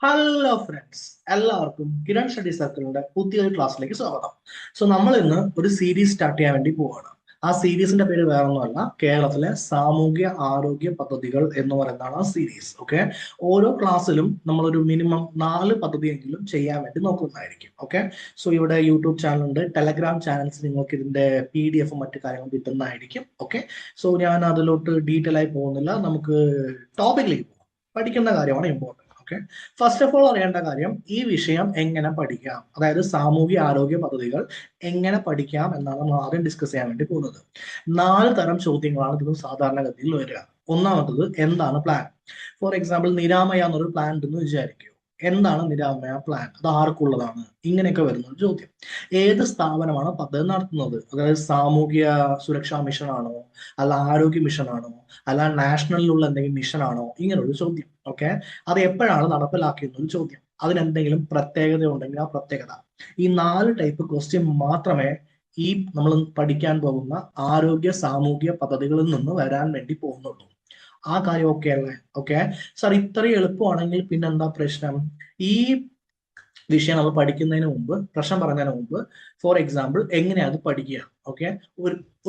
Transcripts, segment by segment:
Hello friends, എല്ലാവർക്കും Kiran study സർക്കിളിന്റെ പുതിയൊരു ക്ലാസ്സിലേക്ക് സ്വാഗതം. നമ്മൾ ഇന്ന് ഒരു സീരീസ് സ്റ്റാർട്ട് ചെയ്യാൻ വേണ്ടി പോവാണ്. ആ സീരീസിന്റെ പേര് വേറൊന്നുമല്ല, കേരളത്തിലെ സാമൂഹ്യ ആരോഗ്യ പദ്ധതികൾ എന്ന് പറയുന്നതാണ് ആ സീരീസ്. ഓക്കെ, ഓരോ ക്ലാസ്സിലും നമ്മളൊരു മിനിമം 4 പദ്ധതിയെങ്കിലും ചെയ്യാൻ വേണ്ടി നോക്കുന്നതായിരിക്കും. ഓക്കെ, ഇവിടെ യൂട്യൂബ് ചാനൽ ഉണ്ട്, ടെലഗ്രാം ചാനൽസ് നിങ്ങൾക്ക് ഇതിന്റെ PDF മറ്റു കാര്യങ്ങളും കിട്ടുന്നതായിരിക്കും. ഓക്കെ, ഞാൻ അതിലോട്ട് ഡീറ്റെയിൽ ആയി പോകുന്നില്ല, നമുക്ക് ടോപ്പിക്കിലേക്ക് പോകാം. പഠിക്കുന്ന കാര്യമാണ് important. Okay, first of all അറിയേണ്ട കാര്യം, ഈ വിഷയം എങ്ങനെ പഠിക്കാം, അതായത് സാമൂഹ്യ ആരോഗ്യ പദ്ധതികൾ എങ്ങനെ പഠിക്കാം എന്നാണ് നമ്മൾ ആദ്യം ഡിസ്കസ് ചെയ്യാൻ വേണ്ടി പോകുന്നത്. 4 തരം ചോദ്യങ്ങളാണ് ഇതിന് സാധാരണഗതിയിൽ വരിക. ഒന്നാമത്തത്, എന്താണ് പ്ലാൻ? ഫോർ എക്സാമ്പിൾ, നിരാമയ എന്നൊരു പ്ലാൻ ഉണ്ടെന്ന് വിചാരിക്കൂ. എന്താണ് നിരാമയ പ്ലാൻ, അത് ആർക്കുള്ളതാണ്, ഇങ്ങനെയൊക്കെ വരുന്ന ഒരു ചോദ്യം. ഏത് സ്ഥാപനമാണ് പദ്ധതി നടത്തുന്നത്, അതായത് സാമൂഹ്യ സുരക്ഷാ മിഷൻ ആണോ, അല്ല ആരോഗ്യ മിഷൻ ആണോ, അല്ല നാഷണലിലുള്ള എന്തെങ്കിലും മിഷൻ ആണോ, ഇങ്ങനൊരു ചോദ്യം. ഓക്കെ, അത് എപ്പോഴാണ് നടപ്പിലാക്കിയെന്നൊരു ചോദ്യം. അതിനെന്തെങ്കിലും പ്രത്യേകത ഉണ്ടെങ്കിൽ ആ പ്രത്യേകത. ഈ 4 ടൈപ്പ് ക്വസ്റ്റ്യൻ മാത്രമേ ഈ നമ്മൾ പഠിക്കാൻ പോകുന്ന ആരോഗ്യ സാമൂഹ്യ പദ്ധതികളിൽ നിന്ന് വരാൻ വേണ്ടി പോകുന്നുള്ളൂ. ആ കാര്യം ഓക്കെ അല്ലേ? ഓക്കെ സാർ, ഇത്രയും എളുപ്പമാണെങ്കിൽ പിന്നെ എന്താ പ്രശ്നം? ഈ വിഷയം നമ്മൾ പഠിക്കുന്നതിന് മുമ്പ്, പ്രശ്നം പറയുന്നതിന് മുമ്പ്, ഫോർ എക്സാമ്പിൾ എങ്ങനെയാ അത് പഠിക്കുക? ഓക്കെ,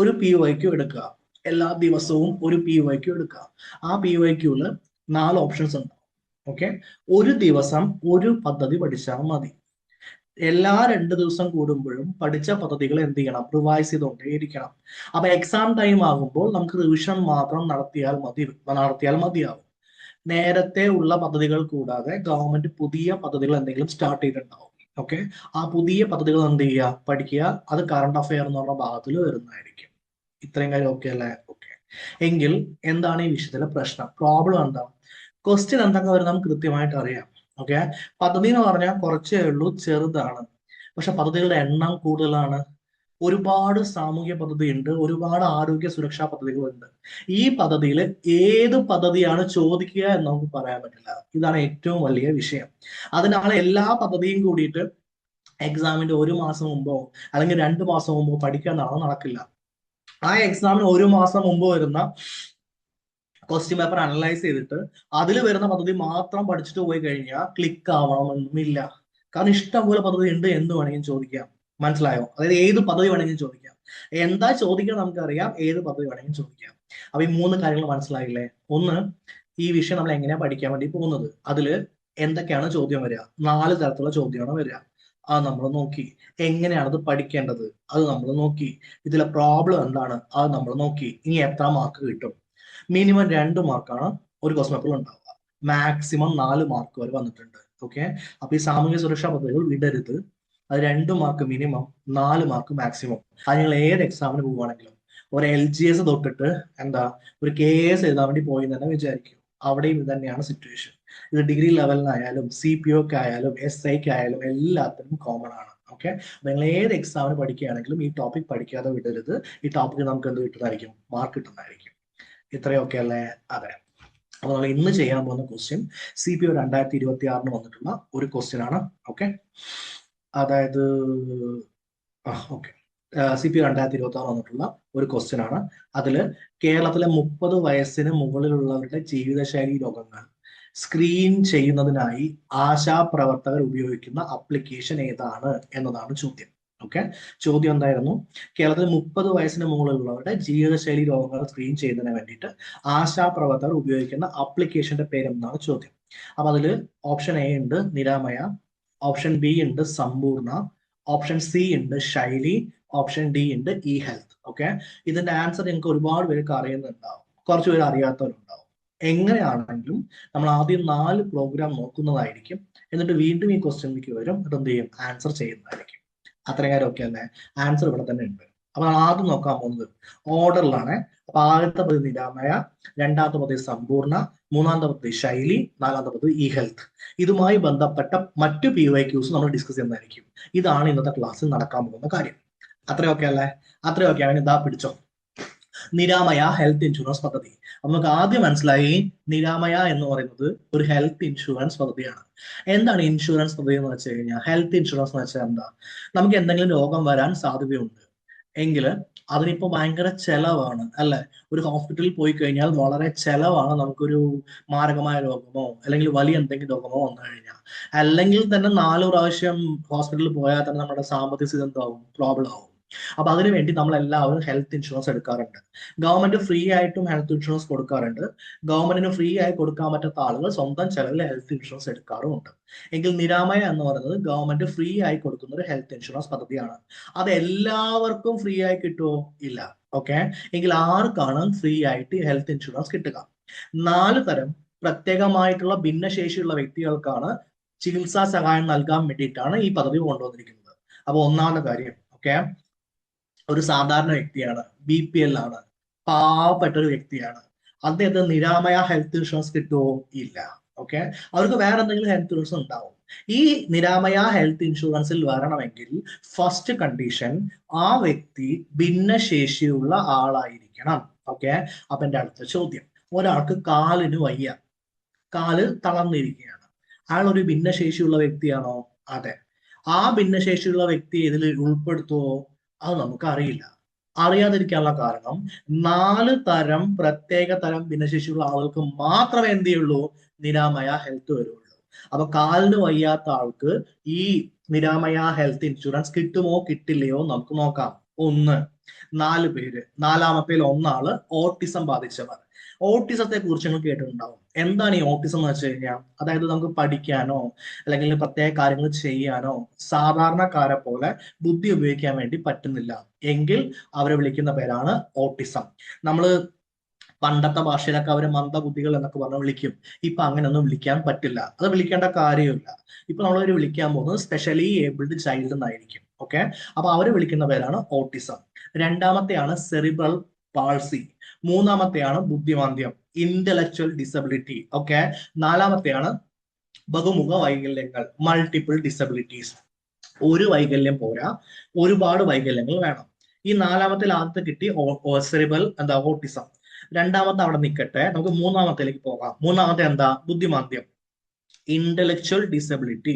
ഒരു PYQ എടുക്കുക. എല്ലാ ദിവസവും ഒരു PYQ എടുക്കുക. ആ PYQല് 4 ഓപ്ഷൻസ് ഉണ്ട്. ഓക്കെ, ഒരു ദിവസം ഒരു പദ്ധതി പഠിച്ചാൽ മതി. എല്ലാ 2 ദിവസം കൂടുമ്പോഴും പഠിച്ച പദ്ധതികൾ എന്ത് ചെയ്യണം? റിവൈസ് ചെയ്തുകൊണ്ടേയിരിക്കണം. അപ്പൊ എക്സാം ടൈം ആകുമ്പോൾ നമുക്ക് റിവിഷൻ മാത്രം നടത്തിയാൽ മതിയാവും. നേരത്തെ ഉള്ള പദ്ധതികൾ കൂടാതെ ഗവൺമെന്റ് പുതിയ പദ്ധതികൾ എന്തെങ്കിലും സ്റ്റാർട്ട് ചെയ്തിട്ടുണ്ടാവും. ഓക്കെ, ആ പുതിയ പദ്ധതികൾ എന്ത് ചെയ്യുക? പഠിക്കുക. അത് കറണ്ട് അഫെയർ എന്ന് പറഞ്ഞ ഭാഗത്തിൽ വരുന്നതായിരിക്കും. ഇത്രയും കാര്യം ഓക്കെ അല്ലേ? ഓക്കെ, എങ്കിൽ എന്താണ് ഈ വിഷയത്തിലെ പ്രശ്നം, പ്രോബ്ലം എന്താ? ക്വസ്റ്റ്യൻ എന്തൊക്കെ വരും നമുക്ക് കൃത്യമായിട്ട് അറിയാം. ഓക്കെ, പദ്ധതി എന്ന് പറഞ്ഞാൽ കുറച്ചേ ഉള്ളൂ, ചെറുതാണ്. പക്ഷെ പദ്ധതികളുടെ എണ്ണം കൂടുതലാണ്. ഒരുപാട് സാമൂഹ്യ പദ്ധതി ഉണ്ട്, ഒരുപാട് ആരോഗ്യ സുരക്ഷാ പദ്ധതികളുണ്ട്. ഈ പദ്ധതിയിൽ ഏത് പദ്ധതിയാണ് ചോദിക്കുക എന്ന് നമുക്ക് പറയാൻ പറ്റില്ല. ഇതാണ് ഏറ്റവും വലിയ വിഷയം. അതിനാണ് എല്ലാ പദ്ധതിയും കൂടിയിട്ട് എക്സാമിന്റെ 1 മാസം മുമ്പോ അല്ലെങ്കിൽ 2 മാസം മുമ്പോ പഠിക്കാൻ നടക്കില്ല. ആ എക്സാമിന് 1 മാസം മുമ്പ് വരുന്ന ക്വസ്റ്റ്യൻ പേപ്പർ അനലൈസ് ചെയ്തിട്ട് അതിൽ വരുന്ന പദ്ധതി മാത്രം പഠിച്ചിട്ട് പോയി കഴിഞ്ഞാൽ ക്ലിക്ക് ആവണമെന്നില്ല. കാരണം ഇഷ്ടംപോലെ പദ്ധതി ഉണ്ട്, എന്ത് വേണമെങ്കിലും ചോദിക്കാം. മനസ്സിലായോ? അതായത് ഏത് പദ്ധതി വേണമെങ്കിലും ചോദിക്കാം. എന്താ ചോദിക്കാൻ നമുക്കറിയാം, ഏത് പദ്ധതി വേണമെങ്കിലും ചോദിക്കാം. അപ്പൊ ഈ 3 കാര്യങ്ങൾ മനസ്സിലായില്ലേ? ഒന്ന്, ഈ വിഷയം നമ്മൾ എങ്ങനെയാ പഠിക്കാൻ വേണ്ടി പോകുന്നത്, അതില് എന്തൊക്കെയാണ് ചോദ്യം വരിക? 4 തരത്തിലുള്ള ചോദ്യമാണ് വരിക. അത് നമ്മൾ നോക്കി. എങ്ങനെയാണ് അത് പഠിക്കേണ്ടത്, അത് നമ്മൾ നോക്കി. ഇതിലെ പ്രോബ്ലം എന്താണ്, അത് നമ്മൾ നോക്കി. ഇനി എത്ര മാർക്ക് കിട്ടും? മിനിമം 2 മാർക്കാണ് ഒരു ക്വസ്റ്റ്യൻ പേപ്പറിൽ ഉണ്ടാവുക. മാക്സിമം 4 മാർക്ക് വരെ വന്നിട്ടുണ്ട്. ഓക്കെ, അപ്പൊ ഈ സാമൂഹ്യ സുരക്ഷാ പദ്ധതികൾ വിടരുത്. അത് 2 മാർക്ക് മിനിമം, 4 മാർക്ക് മാക്സിമം. അത് നിങ്ങൾ ഏത് എക്സാമിന് പോവുകയാണെങ്കിലും, ഒരു LGS തൊട്ടിട്ട് ഒരു KS എഴുതാൻ വേണ്ടി പോയി തന്നെ വിചാരിക്കും, അവിടെയും ഇത് തന്നെയാണ് സിറ്റുവേഷൻ. ഇത് ഡിഗ്രി ലെവലിനായാലും CPOക്ക് ആയാലും SIക്ക് ആയാലും എല്ലാത്തിനും കോമൺ ആണ്. ഓക്കെ, നിങ്ങൾ ഏത് എക്സാമിന് പഠിക്കുകയാണെങ്കിലും ഈ ടോപ്പിക് പഠിക്കാതെ വിടരുത്. ഈ ടോപ്പിക്ക് നമുക്ക് എന്ത് കിട്ടുന്നതായിരിക്കും? മാർക്ക് കിട്ടുന്നതായിരിക്കും. ഇത്രയൊക്കെ അല്ലേ? അതെ. അപ്പൊ നമ്മൾ ഇന്ന് ചെയ്യാൻ പോകുന്ന ക്വസ്റ്റ്യൻ CPO 2026 വന്നിട്ടുള്ള ഒരു ക്വസ്റ്റ്യൻ ആണ്. ഓക്കെ, അതായത് ഓക്കെ, CPO 2026 വന്നിട്ടുള്ള ഒരു ക്വസ്റ്റ്യൻ ആണ്. അതില് കേരളത്തിലെ 30 വയസ്സിന് മുകളിലുള്ളവരുടെ ജീവിതശൈലി രോഗങ്ങൾ സ്ക്രീൻ ചെയ്യുന്നതിനായി ആശാപ്രവർത്തകർ ഉപയോഗിക്കുന്ന അപ്ലിക്കേഷൻ ഏതാണ് എന്നതാണ് ചോദ്യം. ഓക്കെ, ചോദ്യം എന്തായിരുന്നു? കേരളത്തിൽ 30 വയസ്സിന് മുകളിലുള്ളവരുടെ ജീവിതശൈലി രോഗങ്ങൾ സ്ക്രീൻ ചെയ്യുന്നതിന് വേണ്ടിയിട്ട് ആശാപ്രവർത്തകർ ഉപയോഗിക്കുന്ന അപ്ലിക്കേഷന്റെ പേരെന്താണ് ചോദ്യം. അപ്പൊ അതില് ഓപ്ഷൻ A ഉണ്ട് നിരാമയ, ഓപ്ഷൻ B ഉണ്ട് സമ്പൂർണ്ണ, ഓപ്ഷൻ C ഉണ്ട് ശൈലി, ഓപ്ഷൻ D ഉണ്ട് E-Health. ഓക്കെ, ഇതിന്റെ ആൻസർ നിങ്ങൾക്ക് ഒരുപാട് പേർക്ക് അറിയുന്നുണ്ടാവും, കുറച്ച് പേര് അറിയാത്തവരുണ്ടാവും. എങ്ങനെയാണെങ്കിലും നമ്മൾ ആദ്യം 4 പ്രോഗ്രാം നോക്കുന്നതായിരിക്കും, എന്നിട്ട് വീണ്ടും ഈ ക്വസ്റ്റ്യനിലേക്ക് വരും, എന്നിട്ട് എന്ത് ചെയ്യും? ആൻസർ ചെയ്യുന്നതായിരിക്കും. അത്രയും കാര്യം ഒക്കെ അല്ലേ? ആൻസർ ഇവിടെ തന്നെ ഉണ്ട്. അപ്പൊ നമ്മൾ ആദ്യം നോക്കാൻ പോകുന്നത് ഓർഡറിലാണ്. അപ്പൊ ആദ്യത്തെ പദ്ധതി നിരാമയ, രണ്ടാമത്തെ പദ്ധതി സമ്പൂർണ്ണ, മൂന്നാമത്തെ പദ്ധതി ശൈലി, നാലാമത്തെ പദ്ധതി E-Health. ഇതുമായി ബന്ധപ്പെട്ട മറ്റു PYQs നമ്മൾ ഡിസ്കസ് ചെയ്യുന്നതായിരിക്കും. ഇതാണ് ഇന്നത്തെ ക്ലാസ്സിൽ നടക്കാൻ പോകുന്ന കാര്യം. അത്രയൊക്കെ അല്ലേ? അത്രയൊക്കെ ആണെങ്കിൽ ഇതാ പിടിച്ചോ, നിരാമയ ഹെൽത്ത് ഇൻഷുറൻസ് പദ്ധതി. നമുക്ക് ആദ്യം മനസ്സിലായി, നിരാമയ എന്ന് പറയുന്നത് ഒരു ഹെൽത്ത് ഇൻഷുറൻസ് പദ്ധതിയാണ്. എന്താണ് ഇൻഷുറൻസ് പദ്ധതി എന്ന് വെച്ച് കഴിഞ്ഞാൽ, ഹെൽത്ത് ഇൻഷുറൻസ് എന്ന് വെച്ചാൽ എന്താ? നമുക്ക് എന്തെങ്കിലും രോഗം വരാൻ സാധ്യതയുണ്ട്. എങ്കിൽ അതിനിപ്പോ ഭയങ്കര ചെലവാണ് അല്ലെ. ഒരു ഹോസ്പിറ്റലിൽ പോയി കഴിഞ്ഞാൽ വളരെ ചെലവാണ്. നമുക്കൊരു മാരകമായ രോഗമോ അല്ലെങ്കിൽ വലിയ എന്തെങ്കിലും രോഗമോ വന്നു കഴിഞ്ഞാൽ, അല്ലെങ്കിൽ തന്നെ 4 പ്രാവശ്യം ഹോസ്പിറ്റലിൽ പോയാൽ തന്നെ നമ്മുടെ സാമ്പത്തിക സ്ഥിതി എന്താവും, പ്രോബ്ലം ആവും. അപ്പൊ അതിനുവേണ്ടി നമ്മൾ എല്ലാവരും ഹെൽത്ത് ഇൻഷുറൻസ് എടുക്കാറുണ്ട്. ഗവൺമെന്റ് ഫ്രീ ആയിട്ടും ഹെൽത്ത് ഇൻഷുറൻസ് കൊടുക്കാറുണ്ട്. ഗവൺമെന്റിന് ഫ്രീ ആയി കൊടുക്കാൻ പറ്റാത്ത ആളുകൾ സ്വന്തം ചെലവിൽ ഹെൽത്ത് ഇൻഷുറൻസ് എടുക്കാറുമുണ്ട്. എങ്കിൽ നിരാമയ എന്ന് പറയുന്നത് ഗവൺമെന്റ് ഫ്രീ ആയി കൊടുക്കുന്ന ഒരു ഹെൽത്ത് ഇൻഷുറൻസ് പദ്ധതിയാണ്. അത് എല്ലാവർക്കും ഫ്രീ ആയി കിട്ടുമോ? ഇല്ല. ഓക്കെ. എങ്കിൽ ആർക്കാണ് ഫ്രീ ആയിട്ട് ഹെൽത്ത് ഇൻഷുറൻസ് കിട്ടുക? 4 തരം പ്രത്യേകമായിട്ടുള്ള ഭിന്നശേഷിയുള്ള വ്യക്തികൾക്കാണ് ചികിത്സാ സഹായം നൽകാൻ വേണ്ടിയിട്ടാണ് ഈ പദ്ധതി കൊണ്ടുവന്നിരിക്കുന്നത്. അപ്പൊ ഒന്നാമത്തെ കാര്യം, ഓക്കെ, ഒരു സാധാരണ വ്യക്തിയാണ്, BPL ആണ്, പാവപ്പെട്ട ഒരു വ്യക്തിയാണ്, അദ്ദേഹത്തിന് നിരാമയ ഹെൽത്ത് ഇൻഷുറൻസ് കിട്ടുമോ? ഇല്ല. ഓക്കെ. അവർക്ക് വേറെ എന്തെങ്കിലും ഹെൽത്ത് ഇൻഷുറൻസ് ഉണ്ടാവും. ഈ നിരാമയ ഹെൽത്ത് ഇൻഷുറൻസിൽ വരണമെങ്കിൽ ഫസ്റ്റ് കണ്ടീഷൻ, ആ വ്യക്തി ഭിന്നശേഷിയുള്ള ആളായിരിക്കണം. ഓക്കെ. അപ്പൊ എന്റെ അടുത്ത ചോദ്യം, ഒരാൾക്ക് കാലിന് വയ്യ, കാല് തളർന്നിരിക്കുകയാണ്, അയാൾ ഒരു ഭിന്നശേഷിയുള്ള വ്യക്തിയാണോ? അതെ. ആ ഭിന്നശേഷിയുള്ള വ്യക്തി ഇതിൽ ഉൾപ്പെടുത്തുവോ? അത് നമുക്ക് അറിയില്ല. അറിയാതിരിക്കാനുള്ള കാരണം, 4 തരം പ്രത്യേക തരം ഭിന്നശേഷിയുള്ള ആളുകൾക്ക് മാത്രമേ എന്ത് ചെയ്യുള്ളൂ, നിരാമയ ഹെൽത്ത് വരുള്ളൂ. അപ്പൊ കാലിന് വയ്യാത്ത ആൾക്ക് ഈ നിരാമയ ഹെൽത്ത് ഇൻഷുറൻസ് കിട്ടുമോ കിട്ടില്ലയോ നമുക്ക് നോക്കാം. 1, 4 പേര്. നാലാമത്തേൽ ഒന്നാള് ഓട്ടിസം ബാധിച്ചവർ. ഓട്ടിസത്തെ കുറിച്ച് നിങ്ങൾ കേട്ടിട്ടുണ്ടാവും. എന്താണ് ഈ ഓട്ടിസം എന്ന് വെച്ച് കഴിഞ്ഞാൽ, അതായത് നമുക്ക് പഠിക്കാനോ അല്ലെങ്കിൽ പ്രത്യേക കാര്യങ്ങൾ ചെയ്യാനോ സാധാരണക്കാരെ പോലെ ബുദ്ധി ഉപയോഗിക്കാൻ വേണ്ടി പറ്റുന്നില്ല എങ്കിൽ അവരെ വിളിക്കുന്ന പേരാണ് ഓട്ടിസം. നമ്മൾ പണ്ടത്തെ ഭാഷയിലൊക്കെ അവര് മന്ദബുദ്ധികൾ എന്നൊക്കെ പറഞ്ഞ് വിളിക്കും. ഇപ്പൊ അങ്ങനെയൊന്നും വിളിക്കാൻ പറ്റില്ല, അത് വിളിക്കേണ്ട കാര്യമില്ല. ഇപ്പൊ നമ്മളവര് വിളിക്കാൻ പോകുന്നത് സ്പെഷ്യലി ഏബിൾഡ് ചൈൽഡ് എന്നായിരിക്കും. ഓക്കെ. അപ്പൊ അവര് വിളിക്കുന്ന പേരാണ് ഓട്ടിസം. രണ്ടാമത്തെയാണ് സെറിബ്രൽ പാൾസി. മൂന്നാമത്തെയാണ് ബുദ്ധിമാന്ദ്യം, ഇന്റലക്ച്വൽ ഡിസബിലിറ്റി. ഓക്കെ. നാലാമത്തെയാണ് ബഹുമുഖ വൈകല്യങ്ങൾ, മൾട്ടിപ്പിൾ ഡിസബിലിറ്റീസ്. ഒരു വൈകല്യം പോരാ, ഒരുപാട് വൈകല്യങ്ങൾ വേണം. ഈ നാലാമത്തിൽ ആദ്യത്തെ കിട്ടി സെറിബ്രൽ ഓട്ടിസം. രണ്ടാമത്തെ അവിടെ നിൽക്കട്ടെ, നമുക്ക് മൂന്നാമത്തേലേക്ക് പോകാം. മൂന്നാമത്തെ എന്താ? ബുദ്ധിമാന്ദ്യം, ഇന്റലക്ച്വൽ ഡിസബിലിറ്റി.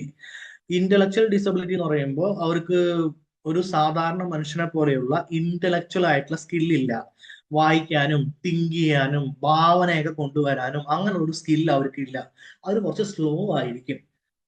ഇന്റലക്ച്വൽ ഡിസബിലിറ്റി എന്ന് പറയുമ്പോൾ അവർക്ക് ഒരു സാധാരണ മനുഷ്യനെ പോലെയുള്ള ഇന്റലക്ച്വൽ ആയിട്ടുള്ള സ്കില്ലില്ല. വായിക്കാനും തിങ്ക് ചെയ്യാനും ഭാവനയൊക്കെ കൊണ്ടുവരാനും അങ്ങനെ ഒരു സ്കിൽ അവർക്ക് ഇല്ല. അവർ കുറച്ച് സ്ലോ ആയിരിക്കും.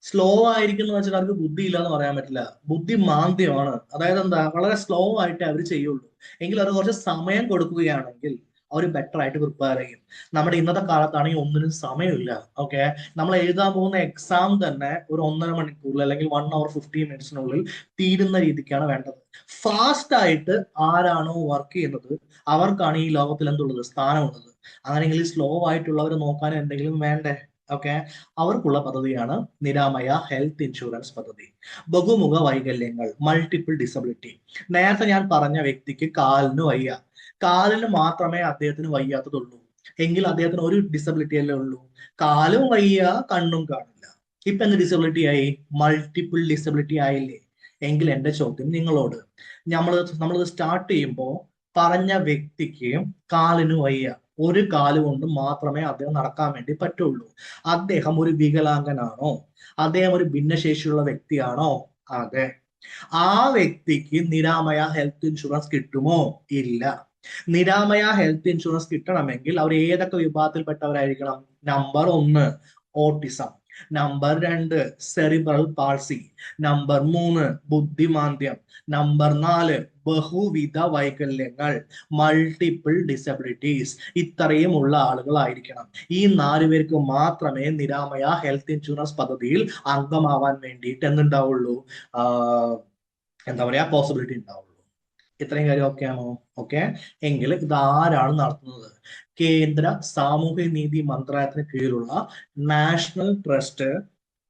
സ്ലോ ആയിരിക്കും എന്ന് വെച്ചാൽ അവർക്ക് ബുദ്ധി ഇല്ല എന്ന് പറയാൻ പറ്റില്ല. ബുദ്ധി മാന്ദ്യമാണ്. അതായത് എന്താ, വളരെ സ്ലോ ആയിട്ട് അവർ ചെയ്യുള്ളൂ. എങ്കിൽ അവർ കുറച്ച് സമയം കൊടുക്കുകയാണെങ്കിൽ അവർ ബെറ്റർ ആയിട്ട് പ്രിപ്പയർ ചെയ്യും. നമ്മുടെ ഇന്നത്തെ കാലത്താണെങ്കിൽ ഒന്നിനും സമയമില്ല. ഓക്കെ. നമ്മൾ എഴുതാൻ പോകുന്ന എക്സാം തന്നെ ഒരു 1.5 മണിക്കൂറിൽ അല്ലെങ്കിൽ 1 hour 15 minutes തീരുന്ന രീതിക്കാണ് വേണ്ടത്. ഫാസ്റ്റ് ആയിട്ട് ആരാണോ വർക്ക് ചെയ്യുന്നത് അവർക്കാണ് ഈ ലോകത്തിൽ എന്തുള്ളത്, സ്ഥാനമുള്ളത്. അങ്ങനെയെങ്കിൽ സ്ലോ ആയിട്ടുള്ളവരെ നോക്കാൻ എന്തെങ്കിലും വേണ്ടേ? ഓക്കെ. അവർക്കുള്ള പദ്ധതിയാണ് നിരാമയ ഹെൽത്ത് ഇൻഷുറൻസ് പദ്ധതി. ബഹുമുഖ വൈകല്യങ്ങൾ, മൾട്ടിപ്പിൾ ഡിസബിലിറ്റി. നേരത്തെ ഞാൻ പറഞ്ഞ വ്യക്തിക്ക് കാലിന് വയ്യ, കാലിന് മാത്രമേ അദ്ദേഹത്തിന് വയ്യാത്തതുള്ളൂ. എങ്കിൽ അദ്ദേഹത്തിന് ഒരു ഡിസബിലിറ്റി അല്ലേ ഉള്ളൂ, കാലും വയ്യ കണ്ണും കാണില്ല. ഇപ്പൊ എന്ത് ഡിസബിലിറ്റി ആയി? മൾട്ടിപ്പിൾ ഡിസബിലിറ്റി ആയില്ലേ? എങ്കിൽ എന്റെ ചോദ്യം നിങ്ങളോട്, നമ്മളിത് സ്റ്റാർട്ട് ചെയ്യുമ്പോൾ പറഞ്ഞ വ്യക്തിക്ക് കാലിന് വയ്യ, ഒരു കാല് കൊണ്ട് മാത്രമേ അദ്ദേഹം നടക്കാൻ വേണ്ടി പറ്റുള്ളൂ. അദ്ദേഹം ഒരു വികലാംഗനാണോ? അദ്ദേഹം ഒരു ഭിന്നശേഷിയുള്ള വ്യക്തിയാണോ? അതെ. ആ വ്യക്തിക്ക് നിരാമയ ഹെൽത്ത് ഇൻഷുറൻസ് കിട്ടുമോ? ഇല്ല. നിരാമയ ഹെൽത്ത് ഇൻഷുറൻസ് കിട്ടണമെങ്കിൽ അവർ ഏതൊക്കെ വിഭാഗത്തിൽപ്പെട്ടവരായിരിക്കണം? Number 1 autism, number 2 cerebral palsy, number 3 ബുദ്ധിമാന്ദ്യം, നമ്പർ 4 ബഹുവിധ വൈകല്യങ്ങൾ, മൾട്ടിപ്പിൾ ഡിസബിലിറ്റീസ്. ഇത്രയും ഉള്ള ആളുകളായിരിക്കണം. ഈ 4 പേർക്ക് മാത്രമേ നിരാമയ ഹെൽത്ത് ഇൻഷുറൻസ് പദ്ധതിയിൽ അംഗമാവാൻ വേണ്ടിയിട്ട് എന്തുണ്ടാവുള്ളൂ, എന്താ പറയാ, പോസിബിലിറ്റി ഉണ്ടാവുള്ളൂ. ഇത്രയും കാര്യം ഓക്കെ ആണോ? ഓക്കെ. എങ്കിൽ ഇത് ആരാണ് നടത്തുന്നത്? കേന്ദ്ര സാമൂഹ്യ നീതി മന്ത്രാലയത്തിന് കീഴിലുള്ള നാഷണൽ ട്രസ്റ്റ്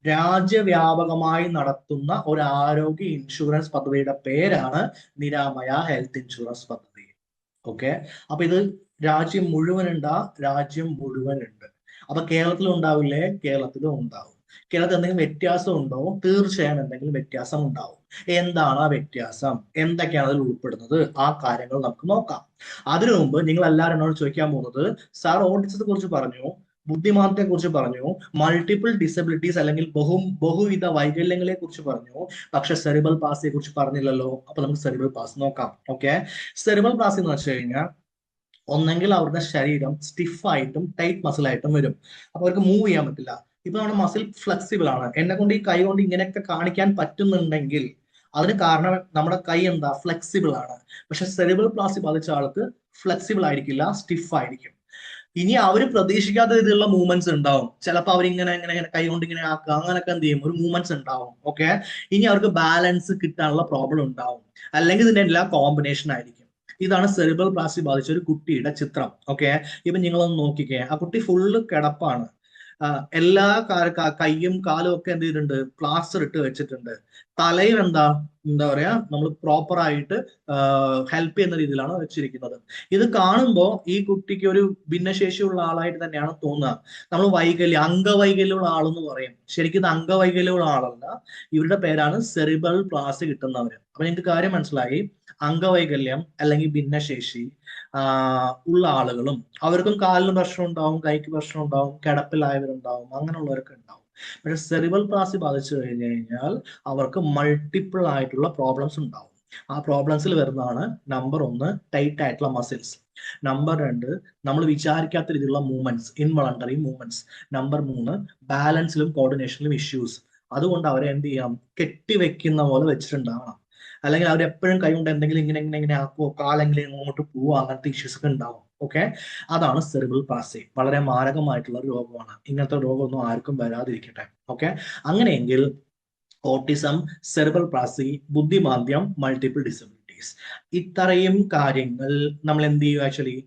രാജ്യവ്യാപകമായി നടത്തുന്ന ഒരു ആരോഗ്യ ഇൻഷുറൻസ് പദ്ധതിയുടെ പേരാണ് നിരാമയ ഹെൽത്ത് ഇൻഷുറൻസ് പദ്ധതി. ഓക്കെ. അപ്പൊ ഇത് രാജ്യം മുഴുവനുണ്ടാ? രാജ്യം മുഴുവനുണ്ട്. അപ്പൊ കേരളത്തിലും ഉണ്ടാവില്ലേ? കേരളത്തിലും ഉണ്ടാവും. കേരളത്തിൽ എന്തെങ്കിലും വ്യത്യാസം ഉണ്ടോ? തീർച്ചയായും എന്തെങ്കിലും വ്യത്യാസം ഉണ്ടാവും. എന്താണ് ആ വ്യത്യാസം? എന്തൊക്കെയാണ് അതിൽ ഉൾപ്പെടുന്നത്? ആ കാര്യങ്ങൾ നമുക്ക് നോക്കാം. അതിനു മുമ്പ് നിങ്ങൾ എല്ലാവരും എന്നോട് ചോദിക്കാൻ പോകുന്നത്, സാർ ഓട്ടിസത്തെ കുറിച്ച് പറഞ്ഞു, ബുദ്ധിമാന്ദ്യത്തെ കുറിച്ച് പറഞ്ഞു, മൾട്ടിപ്പിൾ ഡിസബിലിറ്റീസ് അല്ലെങ്കിൽ ബഹുവിധ വൈകല്യങ്ങളെ കുറിച്ച് പറഞ്ഞു. പക്ഷെ സെറിബൽ പാസിയെ കുറിച്ച് പറഞ്ഞില്ലല്ലോ. അപ്പൊ നമുക്ക് സെറിബൽ പാസ് നോക്കാം. ഓക്കെ, സെറിബൽ പാസി എന്ന് വെച്ച് കഴിഞ്ഞാൽ ഒന്നെങ്കിൽ അവരുടെ ശരീരം സ്റ്റിഫായിട്ടും ടൈറ്റ് മസിലായിട്ടും വരും. അപ്പൊ അവർക്ക് മൂവ് ചെയ്യാൻ പറ്റില്ല. ഇപ്പൊ നമ്മുടെ മസിൽ ഫ്ലെക്സിബിൾ ആണ്. എന്നെ കൊണ്ട് ഈ കൈ കൊണ്ട് ഇങ്ങനെയൊക്കെ കാണിക്കാൻ പറ്റുന്നുണ്ടെങ്കിൽ അതിന് കാരണം നമ്മുടെ കൈ എന്താ, ഫ്ലെക്സിബിൾ ആണ്. പക്ഷെ സെറിബൽ പ്ലാസി ബാധിച്ച ആൾക്ക് ഫ്ലെക്സിബിൾ ആയിരിക്കില്ല, സ്റ്റിഫ് ആയിരിക്കും. ഇനി അവർ പ്രതീക്ഷിക്കാത്ത രീതിയിലുള്ള മൂവ്മെന്റ്സ് ഉണ്ടാവും. ചിലപ്പോൾ അവരിങ്ങനെ ഇങ്ങനെ ഇങ്ങനെ കൈ കൊണ്ട് ഇങ്ങനെ ആക്കുക, അങ്ങനെയൊക്കെ എന്ത് ചെയ്യും, ഒരു മൂവ്മെന്റ്സ് ഉണ്ടാവും. ഓക്കെ, ഇനി അവർക്ക് ബാലൻസ് കിട്ടാനുള്ള പ്രോബ്ലം ഉണ്ടാവും. അല്ലെങ്കിൽ ഇതിന്റെ എല്ലാം കോമ്പിനേഷൻ ആയിരിക്കും. ഇതാണ് സെറിബ്രൽ പാൾസി ബാധിച്ച ഒരു കുട്ടിയുടെ ചിത്രം. ഓക്കെ, ഇപ്പൊ നിങ്ങളൊന്ന് നോക്കിക്കേ, ആ കുട്ടി ഫുള്ള് കിടപ്പാണ്. എല്ലാ കൈയും കാലും ഒക്കെ എന്ത് ചെയ്തിട്ടുണ്ട്, പ്ലാസ്റ്റർ ഇട്ട് വെച്ചിട്ടുണ്ട്. തലയിൽ എന്താ എന്താ പറയാ, നമ്മൾ പ്രോപ്പർ ആയിട്ട് ഹെൽപ്പ് ചെയ്യുന്ന രീതിയിലാണ് വെച്ചിരിക്കുന്നത്. ഇത് കാണുമ്പോൾ ഈ കുട്ടിക്ക് ഒരു ഭിന്നശേഷിയുള്ള ആളായിട്ട് തന്നെയാണ് തോന്നുക. നമ്മൾ അംഗവൈകല്യമുള്ള ആളെന്ന് പറയും. ശരിക്കും ഇത് അംഗവൈകല്യമുള്ള ആളല്ല, ഇവരുടെ പേരാണ് സെറിബ്രൽ പ്ലാസി കിട്ടുന്നവര്. അപ്പൊ നിങ്ങൾക്ക് കാര്യം മനസ്സിലായി. അംഗവൈകല്യം അല്ലെങ്കിൽ ഭിന്നശേഷി ഉള്ള ആളുകളും അവർക്കും കാലിന് പ്രശ്നം ഉണ്ടാവും, കൈക്ക് പ്രശ്നം ഉണ്ടാവും, കിടപ്പിലായവരുണ്ടാവും, അങ്ങനെയുള്ളവരൊക്കെ ഉണ്ടാവും. പക്ഷെ സെറിബ്രൽ പാസി ബാധിച്ചു കഴിഞ്ഞു കഴിഞ്ഞാൽ അവർക്ക് മൾട്ടിപ്പിൾ ആയിട്ടുള്ള പ്രോബ്ലംസ് ഉണ്ടാവും. ആ പ്രോബ്ലംസിൽ വരുന്നതാണ് നമ്പർ 1 ടൈറ്റ് ആയിട്ടുള്ള മസിൽസ്, നമ്പർ 2 നമ്മൾ വിചാരിക്കാത്ത രീതിയിലുള്ള മൂവ്മെന്റ്സ്, ഇൻവളണ്ടറി മൂവ്മെന്റ്സ്, നമ്പർ 3 ബാലൻസിലും കോർഡിനേഷനിലും ഇഷ്യൂസ്. അതുകൊണ്ട് അവരെ എന്ത് ചെയ്യാം, കെട്ടിവെക്കുന്ന പോലെ വെച്ചിട്ടുണ്ടാവണം. അല്ലെങ്കിൽ അവർ എപ്പോഴും കൈകൊണ്ട് എന്തെങ്കിലും ഇങ്ങനെ ഇങ്ങനെ ഇങ്ങനെ ആക്കുവോ, കാലെങ്കിലും ഇങ്ങോട്ട് പോവോ, അങ്ങനത്തെ ഇഷ്യൂസ് ഒക്കെ ഉണ്ടാവും. ഓക്കെ, അതാണ് സെറിബ്രൽ പാസി. വളരെ മാരകമായിട്ടുള്ള ഒരു രോഗമാണ്. ഇങ്ങനത്തെ രോഗമൊന്നും ആർക്കും വരാതിരിക്കട്ടെ. ഓക്കെ, അങ്ങനെയെങ്കിൽ autism, cerebral Passi, ബുദ്ധിമാന്ദ്യം, multiple disabilities, ഇത്രയും കാര്യങ്ങൾ നമ്മൾ എന്ത് ചെയ്യും, ആക്ച്വലി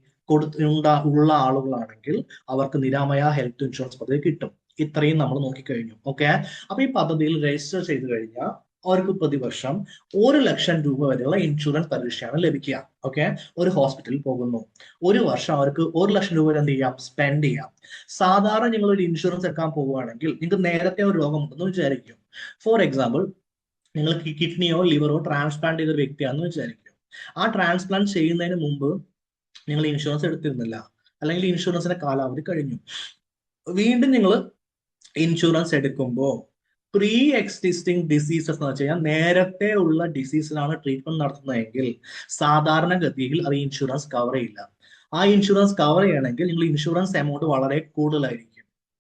ഉള്ള ആളുകളാണെങ്കിൽ അവർക്ക് നിരാമയ ഹെൽത്ത് ഇൻഷുറൻസ് പദ്ധതി കിട്ടും. ഇത്രയും നമ്മൾ നോക്കിക്കഴിഞ്ഞു. ഓക്കെ, അപ്പൊ ഈ പദ്ധതിയിൽ രജിസ്റ്റർ ചെയ്ത് കഴിഞ്ഞാൽ അവർക്ക് പ്രതിവർഷം 1,00,000 രൂപ വരെയുള്ള ഇൻഷുറൻസ് പരിരക്ഷയാണ് ലഭിക്കുക. ഓക്കെ, ഒരു ഹോസ്പിറ്റലിൽ പോകുന്നു, ഒരു വർഷം അവർക്ക് 1,00,000 രൂപ എന്ത് ചെയ്യാം, സ്പെൻഡ് ചെയ്യാം. സാധാരണ നിങ്ങൾ ഒരു ഇൻഷുറൻസ് എടുക്കാൻ പോവുകയാണെങ്കിൽ നിങ്ങൾക്ക് നേരത്തെ ഒരു രോഗമുണ്ടെന്ന് വിചാരിക്കും. ഫോർ എക്സാമ്പിൾ, നിങ്ങൾക്ക് കിഡ്നിയോ ലിവറോ ട്രാൻസ്പ്ലാന്റ് ചെയ്ത ഒരു വ്യക്തിയാണെന്ന് വിചാരിക്കും. ആ ട്രാൻസ്പ്ലാന്റ് ചെയ്യുന്നതിന് മുമ്പ് നിങ്ങൾ ഇൻഷുറൻസ് എടുത്തിരുന്നില്ല, അല്ലെങ്കിൽ ഇൻഷുറൻസിന്റെ കാലാവധി കഴിഞ്ഞു. വീണ്ടും നിങ്ങൾ ഇൻഷുറൻസ് എടുക്കുമ്പോൾ പ്രീ എക്സിസ്റ്റിംഗ് ഡിസീസസ് എന്ന് വെച്ച് കഴിഞ്ഞാൽ നേരത്തെ ഉള്ള ഡിസീസിനാണ് ട്രീറ്റ്മെന്റ് നടത്തുന്നതെങ്കിൽ സാധാരണഗതിയിൽ അത് ഇൻഷുറൻസ് കവർ ചെയ്യില്ല. ആ ഇൻഷുറൻസ് കവർ ചെയ്യണമെങ്കിൽ നിങ്ങൾ ഇൻഷുറൻസ് എമൗണ്ട് വളരെ കൂടുതലായിരിക്കും.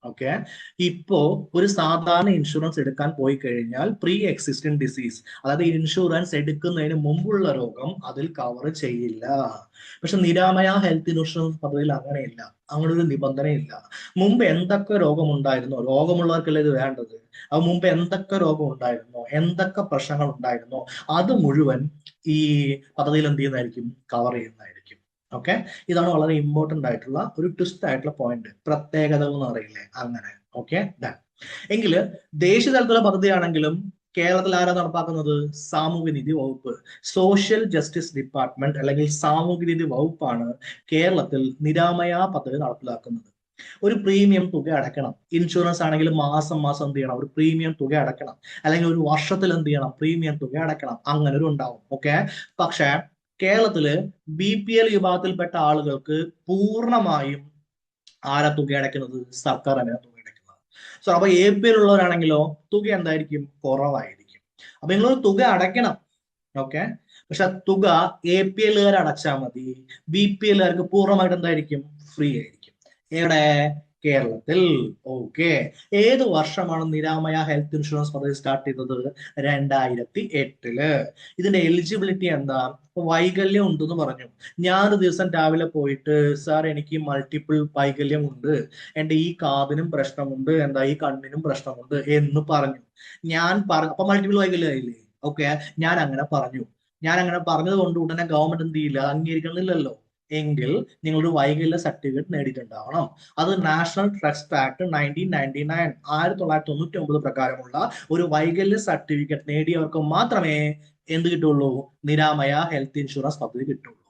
ഓക്കെ, ഇപ്പോ ഒരു സാധാരണ ഇൻഷുറൻസ് എടുക്കാൻ പോയി കഴിഞ്ഞാൽ പ്രീ എക്സിസ്റ്റിംഗ് ഡിസീസ്, അതായത് ഇൻഷുറൻസ് എടുക്കുന്നതിന് മുമ്പുള്ള രോഗം അതിൽ കവർ ചെയ്യില്ല. പക്ഷെ നിരാമയ ഹെൽത്ത് ഇൻഷുറൻസ് പദ്ധതിയിൽ അങ്ങനെയില്ല, അങ്ങനെ ഒരു നിബന്ധനയില്ല. മുമ്പ് എന്തൊക്കെ രോഗമുണ്ടായിരുന്നോ, രോഗമുള്ളവർക്കല്ലേ ഇത് വേണ്ടത്, അത് മുമ്പ് എന്തൊക്കെ രോഗം ഉണ്ടായിരുന്നോ, എന്തൊക്കെ പ്രശ്നങ്ങൾ ഉണ്ടായിരുന്നോ, അത് മുഴുവൻ ഈ പദ്ധതിയിൽ എന്ത് ചെയ്യുന്നതായിരിക്കും, കവർ ചെയ്യുന്നതായിരിക്കും. ഓക്കെ, ഇതാണ് വളരെ ഇമ്പോർട്ടന്റ് ആയിട്ടുള്ള ഒരു ട്വിസ്റ്റ് ആയിട്ടുള്ള പോയിന്റ്, പ്രത്യേകതകൾ എന്ന് പറയില്ലേ, അങ്ങനെ. ഓക്കെ, എങ്കിൽ ദേശീയ തലത്തിലുള്ള പദ്ധതിയാണെങ്കിലും കേരളത്തിൽ ആരാ നടപ്പാക്കുന്നത്, സാമൂഹ്യനീതി വകുപ്പ്, സോഷ്യൽ ജസ്റ്റിസ് ഡിപ്പാർട്ട്മെന്റ് അല്ലെങ്കിൽ സാമൂഹ്യനീതി വകുപ്പാണ് കേരളത്തിൽ നിരാമയ പദ്ധതി നടപ്പിലാക്കുന്നത്. ഒരു പ്രീമിയം തുക അടയ്ക്കണം. ഇൻഷുറൻസ് ആണെങ്കിൽ മാസം മാസം എന്ത് ചെയ്യണം, ഒരു പ്രീമിയം തുക അടയ്ക്കണം. അല്ലെങ്കിൽ ഒരു വർഷത്തിൽ എന്ത് ചെയ്യണം, പ്രീമിയം തുക അടയ്ക്കണം. അങ്ങനെ ഒരു ഉണ്ടാവും. ഓക്കെ, പക്ഷെ കേരളത്തില് BPL വിഭാഗത്തിൽപ്പെട്ട ആളുകൾക്ക് പൂർണ്ണമായും ആരാ തുക അടയ്ക്കുന്നത്, സർക്കാർ തന്നെയാണ് തുക അടയ്ക്കുന്നത്. സോ അപ്പൊ APL ഉള്ളവരാണെങ്കിലോ തുക എന്തായിരിക്കും, കുറവായിരിക്കും. അപ്പൊ നിങ്ങളൊരു തുക അടയ്ക്കണം. ഓക്കെ, പക്ഷെ തുക APLകാർ അടച്ചാൽ മതി, BPLകാർക്ക് പൂർണ്ണമായിട്ട് എന്തായിരിക്കും, ഫ്രീ ആയിരിക്കും. എവിടെ, കേരളത്തിൽ. ഓക്കെ, ഏത് വർഷമാണ് നിരാമയ ഹെൽത്ത് ഇൻഷുറൻസ് പദ്ധതി സ്റ്റാർട്ട് ചെയ്തത്, 2008. ഇതിന്റെ എലിജിബിലിറ്റി എന്താ, വൈകല്യം ഉണ്ടെന്ന് പറഞ്ഞു. ഞാനൊരു ദിവസം രാവിലെ പോയിട്ട്, സാർ എനിക്ക് മൾട്ടിപ്പിൾ വൈകല്യം ഉണ്ട്, എന്റെ ഈ കാതിനും പ്രശ്നമുണ്ട്, എന്താ ഈ കണ്ണിനും പ്രശ്നമുണ്ട് എന്ന് പറഞ്ഞു. അപ്പൊ മൾട്ടിപ്പിൾ വൈകല്യം ആയില്ലേ. ഓക്കെ, ഞാൻ അങ്ങനെ പറഞ്ഞത് കൊണ്ട് ഉടനെ ഗവൺമെന്റ് എന്ത് ചെയ്യില്ല, അംഗീകരിക്കണമെന്നില്ലല്ലോ. എങ്കിൽ നിങ്ങളൊരു വൈകല്യ സർട്ടിഫിക്കറ്റ് നേടിയിട്ടുണ്ടാവണം. അത് നാഷണൽ ട്രസ്റ്റ് ആക്ട് 1999 1999 പ്രകാരമുള്ള ഒരു വൈകല്യ സർട്ടിഫിക്കറ്റ് നേടിയവർക്ക് മാത്രമേ എന്ത് കിട്ടുള്ളൂ, നിരാമയ ഹെൽത്ത് ഇൻഷുറൻസ് പദ്ധതി കിട്ടുള്ളൂ.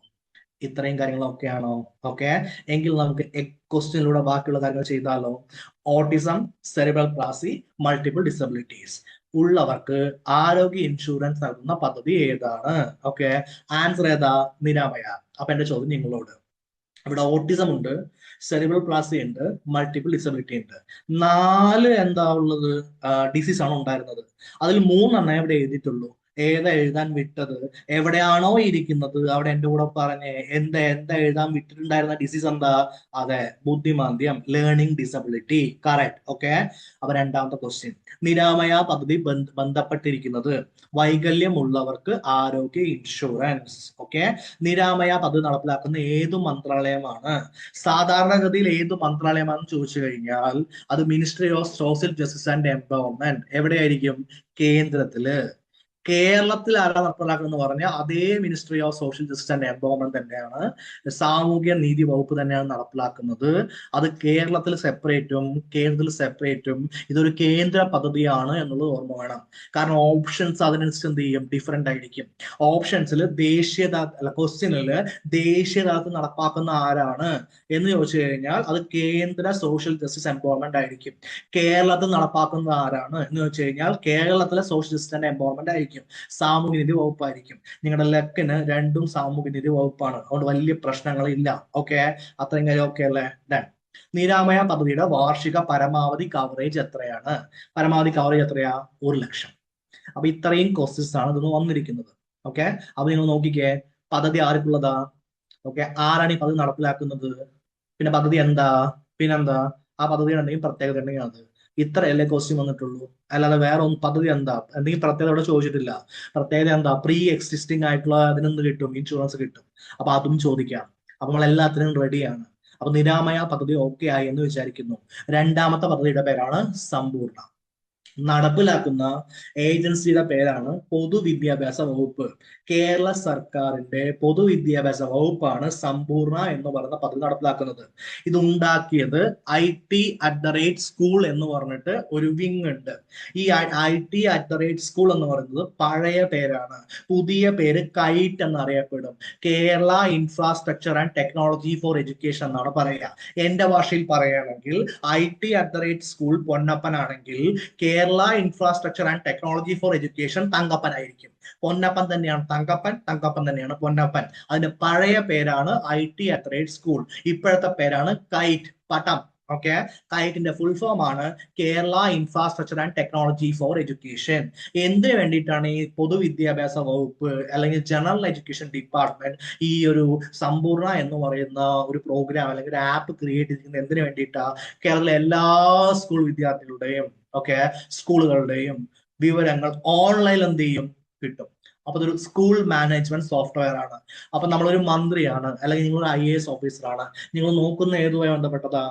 ഇത്രയും കാര്യങ്ങളൊക്കെയാണോ? ഓക്കെ, എങ്കിൽ നമുക്ക് ക്വസ്റ്റ്യനിലൂടെ ബാക്കിയുള്ള കാര്യങ്ങൾ ചെയ്താലോ. Autism, cerebral palsy, multiple disabilities ഉള്ളവർക്ക് ആരോഗ്യ ഇൻഷുറൻസ് നൽകുന്ന പദ്ധതി ഏതാണ്? ഓക്കെ, ആൻസർ ഏതാ, നിരാമയ. അപ്പൊ എന്റെ ചോദ്യം നിങ്ങളോട്, ഇവിടെ ഓട്ടിസം ഉണ്ട്, സെറിബ്രൽ പ്ലാസി ഉണ്ട്, മൾട്ടിപ്പിൾ ഡിസബിലിറ്റി ഉണ്ട്. 4 എന്താ ഉള്ളത് ഡിസീസ് ആണ് ഉണ്ടായിരുന്നത്. അതിൽ 3 ഇവിടെ എഴുതിയിട്ടുള്ളൂ. ഏതാ എഴുതാൻ വിട്ടത്? എവിടെയാണോ ഇരിക്കുന്നത് അവിടെ എന്റെ കൂടെ പറഞ്ഞേ, എന്താ എന്താ എഴുതാൻ വിട്ടിട്ടുണ്ടായിരുന്ന ഡിസീസ് എന്താ? അതെ, ബുദ്ധിമാന്ദ്യം, ലേണിംഗ് ഡിസബിലിറ്റി. കറക്റ്റ്. ഓക്കെ. അപ്പൊ രണ്ടാമത്തെ ക്വസ്റ്റ്യൻ, നിരാമയ പദ്ധതി ബന്ധപ്പെട്ടിരിക്കുന്നത് വൈകല്യമുള്ളവർക്ക് ആരോഗ്യ ഇൻഷുറൻസ്. ഓക്കെ. നിരാമയ പദ്ധതി നടപ്പിലാക്കുന്ന ഏതു മന്ത്രാലയമാണ്? സാധാരണഗതിയിൽ ഏതു മന്ത്രാലയമാണെന്ന് ചോദിച്ചു കഴിഞ്ഞാൽ അത് ministry of social justice and empowerment. എവിടെയായിരിക്കും? കേന്ദ്രത്തില്. കേരളത്തിൽ ആരാ നടപ്പിലാക്കുന്നത് പറഞ്ഞാൽ അതേ ministry of social justice and empowerment തന്നെയാണ്, സാമൂഹ്യ നീതി വകുപ്പ് തന്നെയാണ് നടപ്പിലാക്കുന്നത്. അത് കേരളത്തിൽ സെപ്പറേറ്റും കേന്ദ്രത്തിൽ സെപ്പറേറ്റും. ഇതൊരു കേന്ദ്ര പദ്ധതിയാണ് എന്നുള്ളത് ഓർമ്മ വേണം. കാരണം ഓപ്ഷൻസ് അതിനനുസരിച്ച് എന്ത് ചെയ്യും? ഡിഫറെന്റ് ആയിരിക്കും. ഓപ്ഷൻസിൽ ക്വസ്റ്റ്യനില് ദേശീയ തലത്തിൽ നടപ്പാക്കുന്ന ആരാണ് എന്ന് ചോദിച്ചു കഴിഞ്ഞാൽ അത് കേന്ദ്ര സോഷ്യൽ ജസ്റ്റിസ് എംപവർമെന്റ് ആയിരിക്കും. കേരളത്തിൽ നടപ്പാക്കുന്നത് ആരാണ് എന്ന് ചോദിച്ചു കഴിഞ്ഞാൽ കേരളത്തിലെ സോഷ്യൽ ജസ്റ്റിസ് ആൻഡ് എംപവർമെന്റ് ആയിരിക്കും, സാമൂഹ്യനീതി വകുപ്പായിരിക്കും. നിങ്ങളുടെ ലക്കിന് രണ്ടും സാമൂഹ്യനീതി വകുപ്പാണ്, അതുകൊണ്ട് വലിയ പ്രശ്നങ്ങളില്ല. ഓക്കെ, അത്രയും കാര്യം ഓക്കെ അല്ലേ? ഡൺ. നിരാമയ പദ്ധതിയുടെ വാർഷിക പരമാവധി കവറേജ് എത്രയാണ്? പരമാവധി കവറേജ് എത്രയാ? 1,00,000. അപ്പൊ ഇത്രയും ക്വസ്റ്റ്യൻസ് ആണ് ഇതൊന്ന് വന്നിരിക്കുന്നത്. ഓക്കെ. അപ്പൊ നിങ്ങൾ നോക്കിക്കേ, പദ്ധതി ആർക്കുള്ളതാ? ഓക്കെ, ആരാണ് ഈ പദ്ധതി നടപ്പിലാക്കുന്നത്? പിന്നെ പദ്ധതി എന്താ? പിന്നെന്താ? ആ പദ്ധതിയുടെ എന്തെങ്കിലും പ്രത്യേകത ഉണ്ടെങ്കിൽ അത്. ഇത്രയല്ലേ ക്വസ്റ്റ്യൻ വന്നിട്ടുള്ളൂ. അല്ലാതെ വേറെ ഒന്നും. പദ്ധതി എന്താ? എന്തെങ്കിലും പ്രത്യേകത ഇവിടെ ചോദിച്ചിട്ടില്ല. പ്രത്യേകത എന്താ? പ്രീ എക്സിസ്റ്റിംഗ് ആയിട്ടുള്ള അതിനെന്ത് കിട്ടും? ഇൻഷുറൻസ് കിട്ടും. അപ്പൊ അതും ചോദിക്കാം. അപ്പൊ നമ്മൾ എല്ലാത്തിനും റെഡിയാണ്. അപ്പൊ നിരാമയ പദ്ധതി ഓക്കെ ആയി എന്ന് വിചാരിക്കുന്നു. രണ്ടാമത്തെ പദ്ധതിയുടെ പേരാണ് സമ്പൂർണ്ണ. നടപ്പിലാക്കുന്ന ഏജൻസിയുടെ പേരാണ് പൊതുവിദ്യാഭ്യാസ വകുപ്പ്. കേരള സർക്കാരിന്റെ പൊതുവിദ്യാഭ്യാസ വകുപ്പാണ് സമ്പൂർണ്ണ എന്ന് പറയുന്ന പദ്ധതി നടപ്പിലാക്കുന്നത്. ഇത് ഉണ്ടാക്കിയത് IT@സ്കൂൾ എന്ന് പറഞ്ഞിട്ട് ഒരു വിങ് ഉണ്ട്. ഈ IT@സ്കൂൾ എന്ന് പറയുന്നത് പഴയ പേരാണ്. പുതിയ പേര് കൈറ്റ് എന്നറിയപ്പെടും. Kerala infrastructure and technology for education എന്നാണ് പറയുക. എന്റെ ഭാഷയിൽ പറയുകയാണെങ്കിൽ IT@സ്കൂൾ പൊന്നപ്പൻ ആണെങ്കിൽ Kerala infrastructure and technology for education Thankappan ആയിരിക്കും. പൊന്നപ്പൻ തന്നെയാണ് തങ്കപ്പൻ, തങ്കപ്പൻ തന്നെയാണ് പൊന്നപ്പൻ. അതിന്റെ പഴയ പേരാണ് IT@സ്കൂൾ. ഇപ്പോഴത്തെ പേരാണ് കൈറ്റ്, പട്ടം. ഓക്കെ. കൈറ്റിന്റെ ഫുൾ ഫോം ആണ് Kerala infrastructure and technology for education. എന്തിനു വേണ്ടിയിട്ടാണ് ഈ പൊതുവിദ്യാഭ്യാസ വകുപ്പ് അല്ലെങ്കിൽ ജനറൽ എഡ്യൂക്കേഷൻ ഡിപ്പാർട്ട്മെന്റ് ഈ ഒരു സമ്പൂർണ്ണ എന്ന് പറയുന്ന ഒരു പ്രോഗ്രാം അല്ലെങ്കിൽ ഒരു ആപ്പ് ക്രിയേറ്റ് ചെയ്തിരിക്കുന്നത്? എന്തിനു വേണ്ടിയിട്ടാ? കേരളത്തിലെ എല്ലാ സ്കൂൾ വിദ്യാർത്ഥികളുടെയും സ്കൂളുകളുടെയും വിവരങ്ങൾ ഓൺലൈനിൽ എന്ത് ചെയ്യും? കിട്ടും. അപ്പൊ ഇതൊരു സ്കൂൾ മാനേജ്മെന്റ് സോഫ്റ്റ്വെയർ ആണ്. അപ്പൊ നമ്മളൊരു മന്ത്രിയാണ് അല്ലെങ്കിൽ നിങ്ങൾ IAS ഓഫീസറാണ്, നിങ്ങൾ നോക്കുന്ന ഏതുമായി ബന്ധപ്പെട്ടതാ?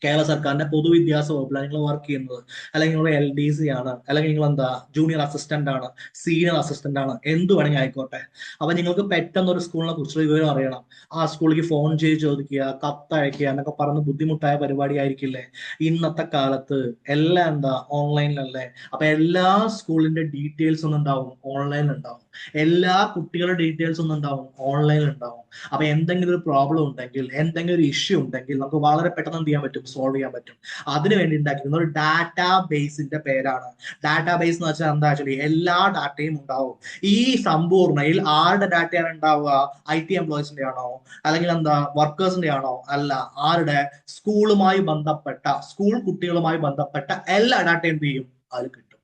കേരള സർക്കാരിന്റെ പൊതുവിദ്യാഭ്യാസ വകുപ്പിലാണ് നിങ്ങൾ വർക്ക് ചെയ്യുന്നത്. അല്ലെങ്കിൽ നിങ്ങൾ LDC ആണ്, അല്ലെങ്കിൽ നിങ്ങൾ എന്താ ജൂനിയർ അസിസ്റ്റന്റ് ആണ്, സീനിയർ അസിസ്റ്റന്റ് ആണ്, എന്ത് വേണമെങ്കിൽ ആയിക്കോട്ടെ. അപ്പൊ നിങ്ങൾക്ക് പെട്ടെന്ന് ഒരു സ്കൂളിനെ കുറിച്ചുള്ള വിവരം അറിയണം. ആ സ്കൂളിലേക്ക് ഫോൺ ചെയ്ത് ചോദിക്കുക, കത്തയക്കുക എന്നൊക്കെ പറഞ്ഞ് ബുദ്ധിമുട്ടായ പരിപാടി ആയിരിക്കില്ലേ? ഇന്നത്തെ കാലത്ത് എല്ലാം എന്താ ഓൺലൈനിലല്ലേ? അപ്പൊ എല്ലാ സ്കൂളിന്റെ ഡീറ്റെയിൽസ് ഒന്നും ഉണ്ടാവും ഓൺലൈനിൽ ഉണ്ടാവും. എല്ലാ കുട്ടികളുടെ ഡീറ്റെയിൽസ് ഒന്നും ഉണ്ടാവും ഓൺലൈനിൽ ഉണ്ടാവും. അപ്പൊ എന്തെങ്കിലും ഒരു പ്രോബ്ലം ഉണ്ടെങ്കിൽ, എന്തെങ്കിലും ഒരു ഇഷ്യൂ ഉണ്ടെങ്കിൽ നമുക്ക് വളരെ പെട്ടെന്ന് എന്ത് ചെയ്യാൻ പറ്റും? സോൾവ് ചെയ്യാൻ പറ്റും. അതിനു വേണ്ടി ഉണ്ടാക്കിയിരുന്ന ഒരു ഡാറ്റാ ബേസിന്റെ പേരാണ്. ഡാറ്റാ ബേസ് എന്ന് വെച്ചാൽ എന്താ? ആക്ച്വലി എല്ലാ ഡാറ്റയും ഉണ്ടാവും. ഈ സമ്പൂർണ്ണയിൽ ആരുടെ ഡാറ്റയാണ് ഉണ്ടാവുക? IT എംപ്ലോയീസിന്റെ ആണോ അല്ലെങ്കിൽ എന്താ വർക്കേഴ്സിന്റെ ആണോ? അല്ല. ആരുടെ? സ്കൂളുമായി ബന്ധപ്പെട്ട, സ്കൂൾ കുട്ടികളുമായി ബന്ധപ്പെട്ട എല്ലാ ഡാറ്റയും എന്ത് ചെയ്യും? അതിൽ കിട്ടും.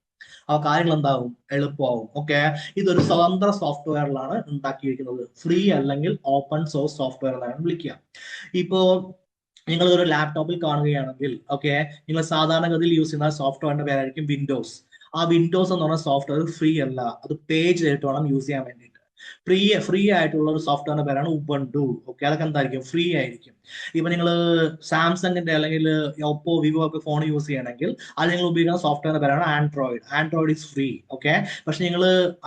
ആ കാര്യങ്ങൾ എന്താവും? എളുപ്പമാവും. ഓക്കെ. ഇതൊരു സ്വതന്ത്ര സോഫ്റ്റ്വെയറിലാണ് ഉണ്ടാക്കിയിരിക്കുന്നത്. ഫ്രീ അല്ലെങ്കിൽ ഓപ്പൺ സോഴ്സ് സോഫ്റ്റ്വെയർ എന്നാണ് വിളിക്കുക. ഇപ്പോ നിങ്ങൾ ഒരു ലാപ്ടോപ്പിൽ കാണുകയാണെങ്കിൽ ഓക്കെ, നിങ്ങൾ സാധാരണഗതിയിൽ യൂസ് ചെയ്യുന്ന സോഫ്റ്റ്വെയറിന്റെ പേരായിരിക്കും വിൻഡോസ്. ആ വിൻഡോസ് എന്ന് പറഞ്ഞ സോഫ്റ്റ്വെയർ ഫ്രീ അല്ല, അത് പേ ചെയ്തിട്ട് വേണം യൂസ് ചെയ്യാൻ വേണ്ടിയിട്ട്. ഫ്രീ ആയിട്ടുള്ള ഒരു സോഫ്റ്റ്വെയറിന്റെ പേരാണ് ഉബുണ്ടു. ഓക്കെ, അതൊക്കെ എന്തായിരിക്കും? ഫ്രീ ആയിരിക്കും. ഇപ്പൊ നിങ്ങൾ സാംസങ്ങിന്റെ അല്ലെങ്കിൽ ഒപ്പോ വിവോ ഒക്കെ ഫോൺ യൂസ് ചെയ്യണമെങ്കിൽ അത് നിങ്ങൾ ഉപയോഗിക്കുന്ന സോഫ്റ്റ്വെയറിന്റെ പേരാണ് Android. Android is free. Okay. പക്ഷെ നിങ്ങൾ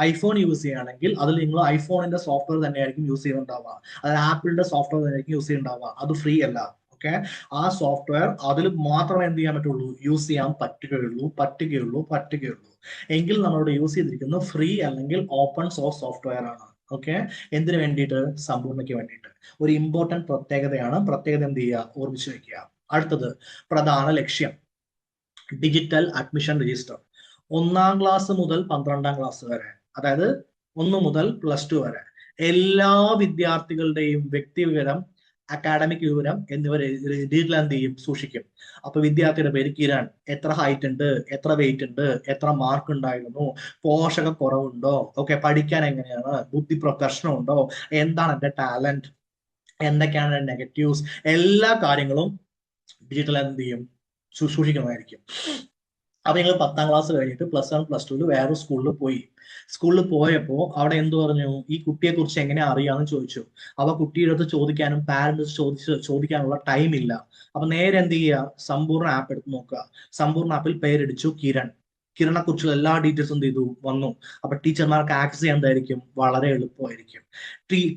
ഐഫോൺ യൂസ് ചെയ്യുകയാണെങ്കിൽ അതിൽ നിങ്ങൾ ഐഫോണിന്റെ സോഫ്റ്റ്വെയർ തന്നെയായിരിക്കും യൂസ് ചെയ്യുന്നുണ്ടാവുക. അതായത് ആപ്പിളിന്റെ സോഫ്റ്റ്വെയർ തന്നെയായിരിക്കും യൂസ് ചെയ്യുന്നുണ്ടാവുക. അത് ഫ്രീ അല്ല. ഓക്കെ. ആ സോഫ്റ്റ്വെയർ അതിൽ മാത്രമേ എന്ത് ചെയ്യാൻ പറ്റുള്ളൂ? യൂസ് ചെയ്യാൻ പറ്റുകയുള്ളൂ. എങ്കിൽ നമ്മളോട് യൂസ് ചെയ്തിരിക്കുന്നത് ഫ്രീ അല്ലെങ്കിൽ ഓപ്പൺ സോഴ്സ് സോഫ്റ്റ്വെയർ ആണ്. ഓക്കെ. എന്തിനു വേണ്ടിയിട്ട്? സമ്പൂർണ്ണയ്ക്ക് വേണ്ടിയിട്ട്. ഒരു ഇമ്പോർട്ടന്റ് പ്രത്യേകതയാണ്. പ്രത്യേകത എന്ത് ചെയ്യുക? ഓർമ്മിച്ചു വെക്കുക. അടുത്തത്, പ്രധാന ലക്ഷ്യം ഡിജിറ്റൽ അഡ്മിഷൻ രജിസ്റ്റർ. 1-ാം ക്ലാസ് മുതൽ 12-ാം ക്ലാസ് വരെ, അതായത് 1 മുതൽ +2 വരെ എല്ലാ വിദ്യാർത്ഥികളുടെയും വ്യക്തിവിവരം അക്കാഡമിക് വിവരം എന്നിവ ഡിജിറ്റൽ എന്ത് ചെയ്യും, സൂക്ഷിക്കും. അപ്പൊ വിദ്യാർത്ഥിയുടെ പേര് കിരൺ, എത്ര ഹൈറ്റ് ഉണ്ട്, എത്ര വെയിറ്റ് ഉണ്ട്, എത്ര മാർക്ക് ഉണ്ടായിരുന്നു, പോഷക കുറവുണ്ടോ, ഓക്കെ, പഠിക്കാൻ എങ്ങനെയാണ്, ബുദ്ധി പ്രശ്നമുണ്ടോ, എന്താണ് എന്റെ ടാലന്റ്, എന്തൊക്കെയാണ് നെഗറ്റീവ്സ്, എല്ലാ കാര്യങ്ങളും ഡിജിറ്റൽ എന്ത് ചെയ്യും, സൂക്ഷിക്കുന്നതായിരിക്കും. അപ്പൊ ഞങ്ങൾ 10ാം ക്ലാസ് കഴിഞ്ഞിട്ട് +1 +2 വേറെ സ്കൂളിൽ പോയി. സ്കൂളിൽ പോയപ്പോ അവിടെ എന്ത് പറഞ്ഞു, ഈ കുട്ടിയെ കുറിച്ച് എങ്ങനെ അറിയാന്ന് ചോദിച്ചു. അപ്പൊ കുട്ടിയുടെ അടുത്ത് ചോദിക്കാനും പാരന്റ്സ് ചോദിക്കാനുള്ള ടൈം ഇല്ല. അപ്പൊ നേരെ എന്ത് ചെയ്യുക, സമ്പൂർണ്ണ ആപ്പ് എടുത്ത് നോക്കുക. സമ്പൂർണ്ണ ആപ്പിൽ പേരടിച്ചു കിരൺ. കിരണിനെ കുറിച്ചുള്ള എല്ലാ ഡീറ്റെയിൽസും എന്ത് ചെയ്തു, വന്നു. അപ്പൊ ടീച്ചർമാർക്ക് ആക്സസ് ചെയ്യാൻ എന്തായിരിക്കും, വളരെ എളുപ്പമായിരിക്കും.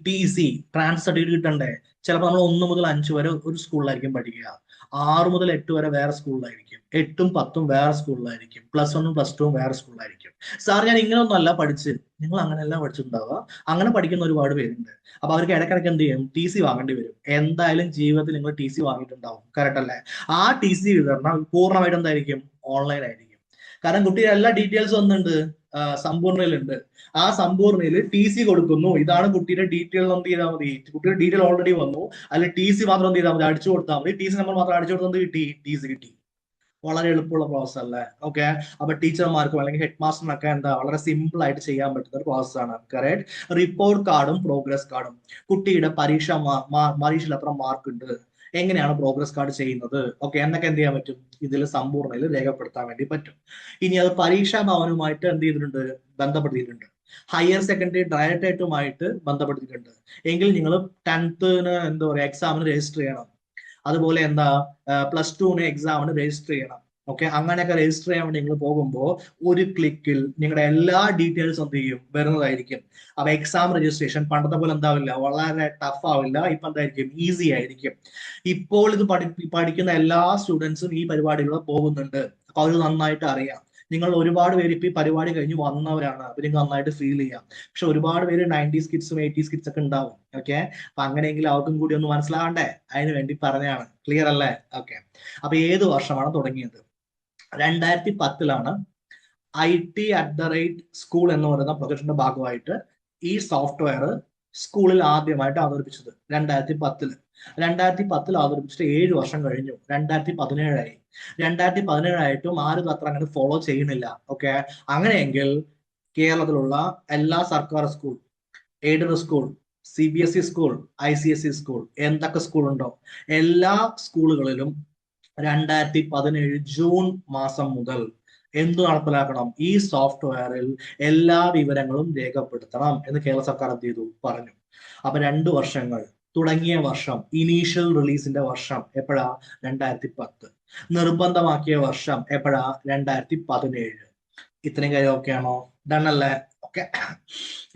TC ട്രാൻസ് സർട്ടിഫിക്കറ്റ് കിട്ടണ്ടേ, ചിലപ്പോൾ നമ്മൾ 1 മുതൽ 5 വരെ ഒരു സ്കൂളിലായിരിക്കും പഠിക്കുക, 6 മുതൽ 8 വരെ വേറെ സ്കൂളിലായിരിക്കും, 8ഉം 10ഉം വേറെ സ്കൂളിലായിരിക്കും, +1ഉം +2ഉം വേറെ സ്കൂളിലായിരിക്കും. സാർ ഞാൻ ഇങ്ങനെയൊന്നും അല്ല പഠിച്ച്, നിങ്ങൾ അങ്ങനെയല്ല പഠിച്ചിട്ടുണ്ടാവുക. അങ്ങനെ പഠിക്കുന്ന ഒരുപാട് പേരുണ്ട്. അപ്പൊ അവർക്ക് ഇടയ്ക്കിടയ്ക്ക് എന്ത് ചെയ്യും, TC വാങ്ങേണ്ടി വരും. എന്തായാലും ജീവിതത്തിൽ നിങ്ങൾ TC വാങ്ങിയിട്ടുണ്ടാവും, കറക്റ്റ് അല്ലേ? ആ TC വിതരണം പൂർണ്ണമായിട്ട് എന്തായിരിക്കും, ഓൺലൈൻ ആയിരിക്കും. കാരണം കുട്ടിയുടെ എല്ലാ ഡീറ്റെയിൽസും ഒന്നുണ്ട്, സമ്പൂർണ്ണയിലുണ്ട്. ആ സമ്പൂർണ്ണയിൽ TC കൊടുക്കുന്നു, ഇതാണ് കുട്ടിയുടെ ഡീറ്റെയിൽ, എന്ത് ചെയ്താൽ മതി, കുട്ടിയുടെ ഡീറ്റെയിൽ ഓൾറെഡി വന്നു, അല്ലെങ്കിൽ TC മാത്രം എന്ത് ചെയ്താൽ മതി, അടിച്ചു കൊടുത്താൽ മതി. TC നമ്പർ മാത്രം അടിച്ചു കൊടുത്തത് കിട്ടി, TC കിട്ടി. വളരെ എളുപ്പമുള്ള പ്രോസസ് അല്ലേ? ഓക്കെ. അപ്പൊ ടീച്ചർമാർക്കും അല്ലെങ്കിൽ ഹെഡ് മാസ്റ്ററിനൊക്കെ എന്താ വളരെ സിമ്പിൾ ആയിട്ട് ചെയ്യാൻ പറ്റുന്ന ഒരു പ്രോസസ് ആണ്. കറക്റ്റ്. റിപ്പോർട്ട് കാർഡും പ്രോഗ്രസ് കാർഡും, കുട്ടിയുടെ പരീക്ഷയിൽ എത്ര മാർക്ക് ഉണ്ട്, എങ്ങനെയാണ് പ്രോഗ്രസ് കാർഡ് ചെയ്യുന്നത്, ഓക്കെ, എന്നൊക്കെ എന്ത് ചെയ്യാൻ പറ്റും, ഇതിൽ സമ്പൂർണ്ണയിൽ രേഖപ്പെടുത്താൻ വേണ്ടി പറ്റും. ഇനി അത് പരീക്ഷാ ഭവനുമായിട്ട് എന്ത് ചെയ്തിട്ടുണ്ട്, ബന്ധപ്പെടുത്തിയിട്ടുണ്ട്. Higher secondary ഡയറക്ടറേറ്റുമായിട്ട് ബന്ധപ്പെടുത്തിയിട്ടുണ്ട്. എങ്കിൽ നിങ്ങൾ 10th എന്താ പറയുക, എക്സാമിന് രജിസ്റ്റർ ചെയ്യണം. അതുപോലെ എന്താ, +2 എക്സാമിന് രജിസ്റ്റർ ചെയ്യണം. ഓക്കെ, അങ്ങനെയൊക്കെ രജിസ്റ്റർ ചെയ്യാൻ വേണ്ടി നിങ്ങൾ പോകുമ്പോൾ ഒരു ക്ലിക്കിൽ നിങ്ങളുടെ എല്ലാ ഡീറ്റെയിൽസും എന്ത് ചെയ്യും, വരുന്നതായിരിക്കും. അപ്പൊ എക്സാം രജിസ്ട്രേഷൻ പണ്ടത്തെ പോലെ എന്താവില്ല, വളരെ ടഫ് ആവില്ല. ഇപ്പൊ എന്തായിരിക്കും, ഈസി ആയിരിക്കും. ഇപ്പോൾ ഇത് പഠിക്കുന്ന എല്ലാ സ്റ്റുഡൻസും ഈ പരിപാടികൾ പോകുന്നുണ്ട്. അപ്പൊ അവർ നന്നായിട്ട് അറിയാം. നിങ്ങൾ ഒരുപാട് പേര് ഇപ്പൊ ഈ പരിപാടി കഴിഞ്ഞ് വന്നവരാണ്, അപ്പൊ നിങ്ങൾക്ക് നന്നായിട്ട് ഫീൽ ചെയ്യാം. പക്ഷെ ഒരുപാട് പേര് 90s കിഡ്സും 80s കിഡ്സ് ഒക്കെ ഉണ്ടാവും. ഓക്കെ, അപ്പൊ അങ്ങനെയെങ്കിൽ അവർക്കും കൂടി ഒന്ന് മനസ്സിലാവണ്ടേ, അതിന് വേണ്ടി പറഞ്ഞതാണ്. ക്ലിയർ അല്ലേ? ഓക്കെ. അപ്പൊ ഏത് വർഷമാണ് തുടങ്ങിയത്? 2010 IT@സ്കൂൾ എന്ന് പറയുന്ന പ്രൊജക്ടിന്റെ ഭാഗമായിട്ട് ഈ സോഫ്റ്റ്വെയർ സ്കൂളിൽ ആദ്യമായിട്ട് അവതരിപ്പിച്ചത് 2010 അവതരിപ്പിച്ചിട്ട് 7 വർഷം കഴിഞ്ഞു, 2017 2017 ആരും അത്ര അങ്ങനെ ഫോളോ ചെയ്യുന്നില്ല. ഓക്കെ, അങ്ങനെയെങ്കിൽ കേരളത്തിലുള്ള എല്ലാ സർക്കാർ school, aided school, CBSE school, ICSE school, എന്തൊക്കെ സ്കൂൾ ഉണ്ടോ എല്ലാ സ്കൂളുകളിലും 2017 ജൂൺ മാസം മുതൽ എന്തു നടപ്പിലാക്കണം, ഈ സോഫ്റ്റ്വെയറിൽ എല്ലാ വിവരങ്ങളും രേഖപ്പെടുത്തണം എന്ന് കേരള സർക്കാർ എന്ത് ചെയ്തു, പറഞ്ഞു. അപ്പൊ 2 വർഷങ്ങൾ, തുടങ്ങിയ വർഷം, ഇനീഷ്യൽ റിലീസിന്റെ വർഷം എപ്പോഴാ, 2010. നിർബന്ധമാക്കിയ വർഷം എപ്പോഴാ, 2017. ഇത്രയും കാര്യം ഓക്കെ ആണോ? ഡൺ അല്ലേ? ഓക്കെ.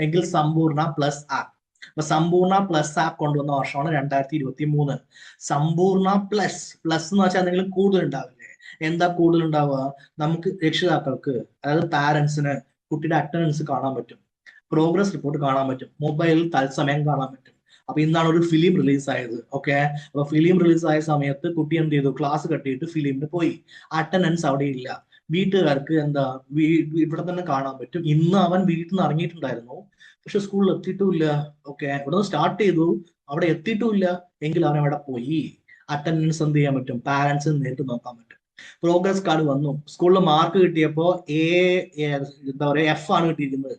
എങ്കിൽ സമ്പൂർണ്ണ പ്ലസ് ആപ്പ്, അപ്പൊ സമ്പൂർണ്ണ പ്ലസ് ആപ്പ് കൊണ്ടുവന്ന വർഷമാണ് 2023. സമ്പൂർണ്ണ പ്ലസ് എന്ന് വെച്ചാൽ എന്തെങ്കിലും കൂടുതൽ ഉണ്ടാവില്ലേ? എന്താ കൂടുതൽ ഉണ്ടാവുക, നമുക്ക് രക്ഷിതാക്കൾക്ക്, അതായത് പാരന്റ്സിന് കുട്ടിയുടെ അറ്റൻഡൻസ് കാണാൻ പറ്റും, പ്രോഗ്രസ് റിപ്പോർട്ട് കാണാൻ പറ്റും, മൊബൈലിൽ തത്സമയം കാണാൻ പറ്റും. അപ്പൊ ഇന്നാണ് ഒരു ഫിലിം റിലീസ് ആയത്. ഓക്കെ, അപ്പൊ ഫിലിം റിലീസ് ആയ സമയത്ത് കുട്ടി എന്ത് ചെയ്തു, ക്ലാസ് കട്ടിയിട്ട് ഫിലിമിന് പോയി, അറ്റൻഡൻസ് അവിടെ ഇല്ല. വീട്ടുകാർക്ക് എന്താ, ഇവിടെ തന്നെ കാണാൻ പറ്റും. ഇന്ന് അവൻ വീട്ടിൽ നിന്ന് ഇറങ്ങിയിട്ടുണ്ടായിരുന്നു, പക്ഷെ സ്കൂളിൽ എത്തിയിട്ടുമില്ല. ഓക്കെ, ഇവിടെ നിന്ന് സ്റ്റാർട്ട് ചെയ്തു, അവിടെ എത്തിയിട്ടുമില്ല. എങ്കിൽ അവൻ അവിടെ പോയി. അറ്റൻഡൻസ് എന്ത് ചെയ്യാൻ പറ്റും, പാരന്റ്സ് നേരിട്ട് നോക്കാൻ പറ്റും. പ്രോഗ്രസ് കാർഡ് വന്നു, സ്കൂളിൽ മാർക്ക് കിട്ടിയപ്പോ എന്താ പറയാ, F ആണ് കിട്ടിയിരിക്കുന്നത്.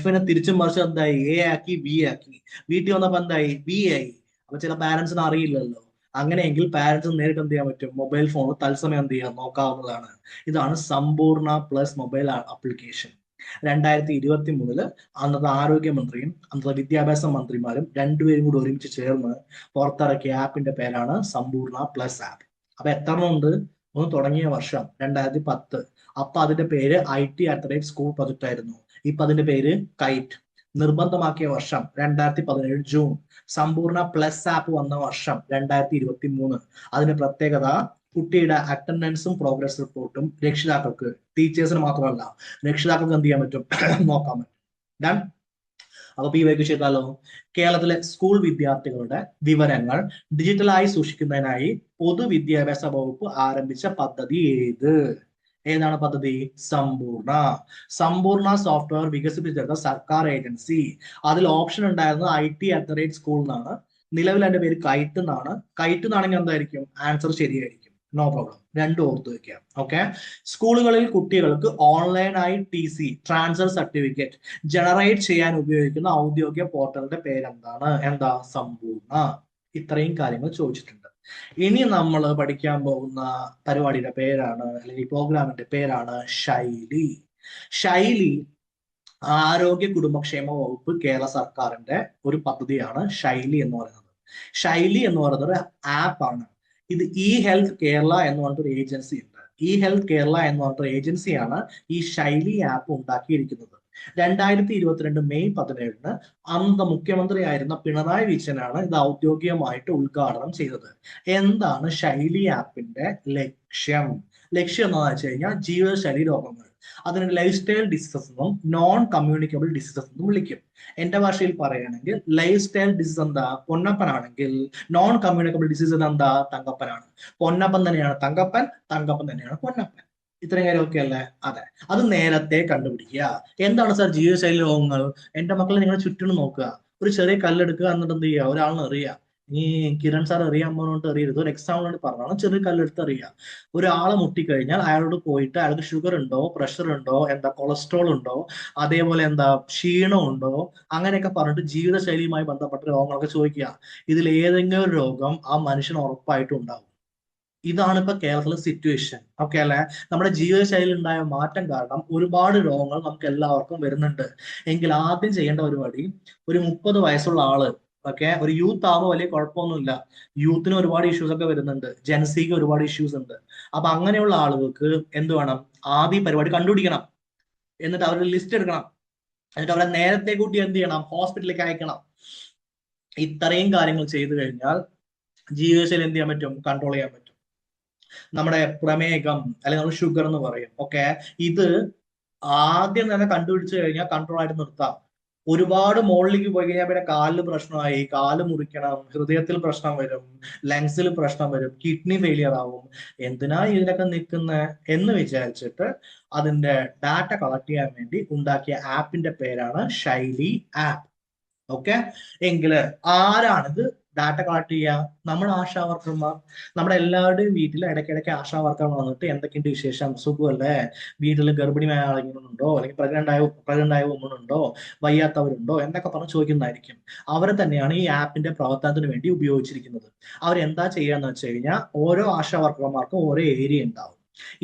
Fനെ തിരിച്ചും മറിച്ച് എന്തായി, A ആക്കി, B ആക്കി. വീട്ടിൽ വന്നപ്പോ എന്തായി, B ആയി. അപ്പൊ ചില പാരന്റ്സിന് അറിയില്ലല്ലോ. അങ്ങനെയെങ്കിൽ പാരന്റ്സ് നേരിട്ട് എന്ത് ചെയ്യാൻ പറ്റും, മൊബൈൽ ഫോൺ തത്സമയം എന്ത് ചെയ്യാൻ നോക്കാവുന്നതാണ്. ഇതാണ് സമ്പൂർണ്ണ പ്ലസ് മൊബൈൽ ആപ്ലിക്കേഷൻ. 2023 അന്നത്തെ ആരോഗ്യമന്ത്രിയും അന്നത്തെ വിദ്യാഭ്യാസ മന്ത്രിമാരും രണ്ടുപേരും കൂടി ഒരുമിച്ച് ചേർന്ന് പുറത്തിറക്കിയ ആപ്പിന്റെ പേരാണ് സമ്പൂർണ്ണ പ്ലസ് ആപ്പ്. അപ്പൊ എത്ര ഉണ്ട്, ഒന്ന് തുടങ്ങിയ വർഷം 2010. അപ്പൊ അതിന്റെ പേര് IT@സ്കൂൾ പ്രൊജക്ട് ആയിരുന്നു. ഇപ്പൊ അതിന്റെ പേര് കൈറ്റ്. നിർബന്ധമാക്കിയ വർഷം 2017 ജൂൺ. സമ്പൂർണ്ണ പ്ലസ് ആപ്പ് വന്ന വർഷം 2023. അതിന്റെ പ്രത്യേകത, കുട്ടിയുടെ അറ്റൻഡൻസും പ്രോഗ്രസ് റിപ്പോർട്ടും രക്ഷിതാക്കൾക്ക്, ടീച്ചേഴ്സിന് മാത്രമല്ല രക്ഷിതാക്കൾക്ക് എന്ത് ചെയ്യാൻ പറ്റും, നോക്കാൻ പറ്റും. ഡൺ. അപ്പൊ ഈ വൈക്ക് ചെയ്താലോ, കേരളത്തിലെ സ്കൂൾ വിദ്യാർത്ഥികളുടെ വിവരങ്ങൾ ഡിജിറ്റലായി സൂക്ഷിക്കുന്നതിനായി പൊതുവിദ്യാഭ്യാസ വകുപ്പ് ആരംഭിച്ച പദ്ധതി ഏത്? ഏതാണ് പദ്ധതി? സമ്പൂർണ്ണ. സമ്പൂർണ്ണ സോഫ്റ്റ്വെയർ വികസിപ്പിച്ചെടുത്ത സർക്കാർ ഏജൻസി. അതിൽ ഓപ്ഷൻ ഉണ്ടായിരുന്നത് IT@സ്കൂൾ എന്നാണ്. നിലവിൽ എന്റെ പേര് കൈറ്റ് എന്നാണ്. കൈറ്റ് എന്നാണെങ്കിൽ എന്തായിരിക്കും ആൻസർ? ശരിയായിരിക്കും. നോ പ്രോബ്ലം, രണ്ടും ഓർത്ത് വെക്കുക. ഓക്കെ. സ്കൂളുകളിൽ കുട്ടികൾക്ക് ഓൺലൈനായി TC ട്രാൻസ്ഫർ സർട്ടിഫിക്കറ്റ് ജനറേറ്റ് ചെയ്യാൻ ഉപയോഗിക്കുന്ന ഔദ്യോഗിക പോർട്ടലിന്റെ പേരെന്താണ്? എന്താ? സമ്പൂർണ്ണ. ഇത്രയും കാര്യങ്ങൾ ചോദിച്ചിട്ടുണ്ട്. ഇനി നമ്മൾ പഠിക്കാൻ പോകുന്ന പരിപാടിയുടെ പേരാണ്, അല്ലെങ്കിൽ പ്രോഗ്രാമിന്റെ പേരാണ് ശൈലി. ശൈലി ആരോഗ്യ കുടുംബക്ഷേമ വകുപ്പ് കേരള സർക്കാരിന്റെ ഒരു പദ്ധതിയാണ് ശൈലി എന്ന് പറയുന്നത്. ശൈലി എന്ന് പറയുന്നത് ഒരു ആപ്പാണ്. ഇത് ഹെൽത്ത് കേരള എന്ന് പറഞ്ഞിട്ടൊരു ഏജൻസി ഉണ്ട്. ഹെൽത്ത് കേരള എന്ന് പറഞ്ഞിട്ടൊരു ഏജൻസിയാണ് ഈ ശൈലി ആപ്പ് ഉണ്ടാക്കിയിരിക്കുന്നത്. 2022 മെയ് 17 അന്ന് മുഖ്യമന്ത്രിയായിരുന്ന പിണറായി വിജയനാണ് ഇത് ഔദ്യോഗികമായിട്ട് ഉദ്ഘാടനം ചെയ്തത്. എന്താണ് ശൈലി ആപ്പിന്റെ ലക്ഷ്യം? ലക്ഷ്യം എന്താണെന്ന് വെച്ച് കഴിഞ്ഞാൽ ജീവിതശൈലി രോഗങ്ങൾ, അതിന് ലൈഫ് സ്റ്റൈൽ ഡിസീസസ് എന്നും നോൺ കമ്മ്യൂണിക്കബിൾ ഡിസീസസ് എന്നും വിളിക്കും. എന്റെ ഭാഷയിൽ പറയുകയാണെങ്കിൽ ലൈഫ് സ്റ്റൈൽ ഡിസീസ് എന്താ? പൊന്നപ്പനാണെങ്കിൽ നോൺ കമ്മ്യൂണിക്കബിൾ ഡിസീസ് എന്താ? തങ്കപ്പനാണ്. പൊന്നപ്പൻ തന്നെയാണ് തങ്കപ്പൻ, തങ്കപ്പൻ തന്നെയാണ് പൊന്നപ്പൻ. ഇത്രയും കാര്യമൊക്കെ അല്ലേ? അതെ. അത് നേരത്തെ കണ്ടുപിടിക്കുക. എന്താണ് സാർ ജീവിതശൈലി രോഗങ്ങൾ? എന്റെ മക്കളെ നിങ്ങളെ ചുറ്റിനും നോക്കുക. ഒരു ചെറിയ കല്ലെടുക്കുക, എന്നിട്ട് എന്ത് ചെയ്യുക? ഒരാളിനെ എറിയുക. ഈ കിരൺ സാർ എറിയാൻ പോകുന്നോട്ട് എറിയരുത്, ഒരു എക്സാമ്പിൾ വേണ്ടി പറഞ്ഞാണ്. ചെറിയ കല്ലെടുത്ത് എറിയുക. ഒരാളെ മുട്ടിക്കഴിഞ്ഞാൽ അയാളോട് പോയിട്ട് അയാൾക്ക് ഷുഗർ ഉണ്ടോ, പ്രഷർ ഉണ്ടോ, എന്താ കൊളസ്ട്രോൾ ഉണ്ടോ, അതേപോലെ എന്താ ക്ഷീണം ഉണ്ടോ, അങ്ങനെയൊക്കെ പറഞ്ഞിട്ട് ജീവിതശൈലിയുമായി ബന്ധപ്പെട്ട രോഗങ്ങളൊക്കെ ചോദിക്കുക. ഇതിൽ ഏതെങ്കിലും ഒരു രോഗം ആ മനുഷ്യന് ഉറപ്പായിട്ടും ഉണ്ടാവും. ഇതാണ് ഇപ്പൊ കേരളത്തിലെ സിറ്റുവേഷൻ. ഓക്കെ അല്ലെ? നമ്മുടെ ജീവിതശൈലിയിൽ ഉണ്ടായ മാറ്റം കാരണം ഒരുപാട് രോഗങ്ങൾ നമുക്ക് എല്ലാവർക്കും വരുന്നുണ്ട്. എങ്കിൽ ആദ്യം ചെയ്യേണ്ട പരിപാടി, ഒരു 30 വയസ്സുള്ള ആള്, ഓക്കെ, ഒരു യൂത്ത് ആവുമ്പോൾ വലിയ കുഴപ്പമൊന്നുമില്ല. യൂത്തിന് ഒരുപാട് ഇഷ്യൂസ് ഒക്കെ വരുന്നുണ്ട്, ജെൻസിക്ക് ഒരുപാട് ഇഷ്യൂസ് ഉണ്ട്. അപ്പൊ അങ്ങനെയുള്ള ആളുകൾക്ക് എന്ത് വേണം? ആദ്യം പരിപാടി കണ്ടുപിടിക്കണം. എന്നിട്ട് അവരുടെ ലിസ്റ്റ് എടുക്കണം. എന്നിട്ട് അവരെ നേരത്തെ കൂട്ടി എന്ത് ചെയ്യണം? ഹോസ്പിറ്റലിലേക്ക് അയക്കണം. ഇത്രയും കാര്യങ്ങൾ ചെയ്തു കഴിഞ്ഞാൽ ജീവിതശൈലി എന്ത് ചെയ്യാൻ പറ്റും? കൺട്രോൾ ചെയ്യാൻ പറ്റും. നമ്മുടെ പ്രമേഹം, അല്ലെങ്കിൽ നമ്മൾ ഷുഗർ എന്ന് പറയും, ഓക്കെ, ഇത് ആദ്യം തന്നെ കണ്ടുപിടിച്ചു കഴിഞ്ഞാൽ കൺട്രോൾ ആയിട്ട് നിർത്താം. ഒരുപാട് മുകളിലേക്ക് പോയി കഴിഞ്ഞാൽ പിന്നെ കാലിൽ പ്രശ്നമായി, കാല് മുറിക്കണം, ഹൃദയത്തിൽ പ്രശ്നം വരും, ലങ്സിൽ പ്രശ്നം വരും, കിഡ്നി ഫെയിലിയർ ആവും. എന്തിനാ ഇതിനൊക്കെ നിൽക്കുന്ന എന്ന് വിചാരിച്ചിട്ട് അതിന്റെ ഡാറ്റ കളക്ട് ചെയ്യാൻ വേണ്ടി ഉണ്ടാക്കിയ ആപ്പിന്റെ പേരാണ് ശൈലി ആപ്പ്. ഓക്കെ. എങ്കില് ആരാണിത് ഡാറ്റ കളക്ട് ചെയ്യുക? നമ്മുടെ ആശാ വർക്കർമാർ. നമ്മുടെ എല്ലാവരുടെയും വീട്ടിൽ ഇടയ്ക്കിടയ്ക്ക് ആശാ വർക്കർ വന്നിട്ട് എന്തൊക്കെയുണ്ട് വിശേഷം, സുഖമല്ലേ, വീട്ടിൽ ഗർഭിണിയായ ആളുകളുണ്ടോ, അല്ലെങ്കിൽ പ്രഗ്നന്റ് ആയ വുമൺ ഉണ്ടോ, വയ്യാത്തവരുണ്ടോ എന്നൊക്കെ പറഞ്ഞ് ചോദിക്കുന്നതായിരിക്കും. അവരെ തന്നെയാണ് ഈ ആപ്പിന്റെ പ്രവർത്തനത്തിന് വേണ്ടി ഉപയോഗിച്ചിരിക്കുന്നത്. അവരെന്താ ചെയ്യാന്ന് വെച്ച് കഴിഞ്ഞാൽ ഓരോ ആശാ വർക്കർമാർക്കും ഓരോ ഏരിയ ഉണ്ടാവും.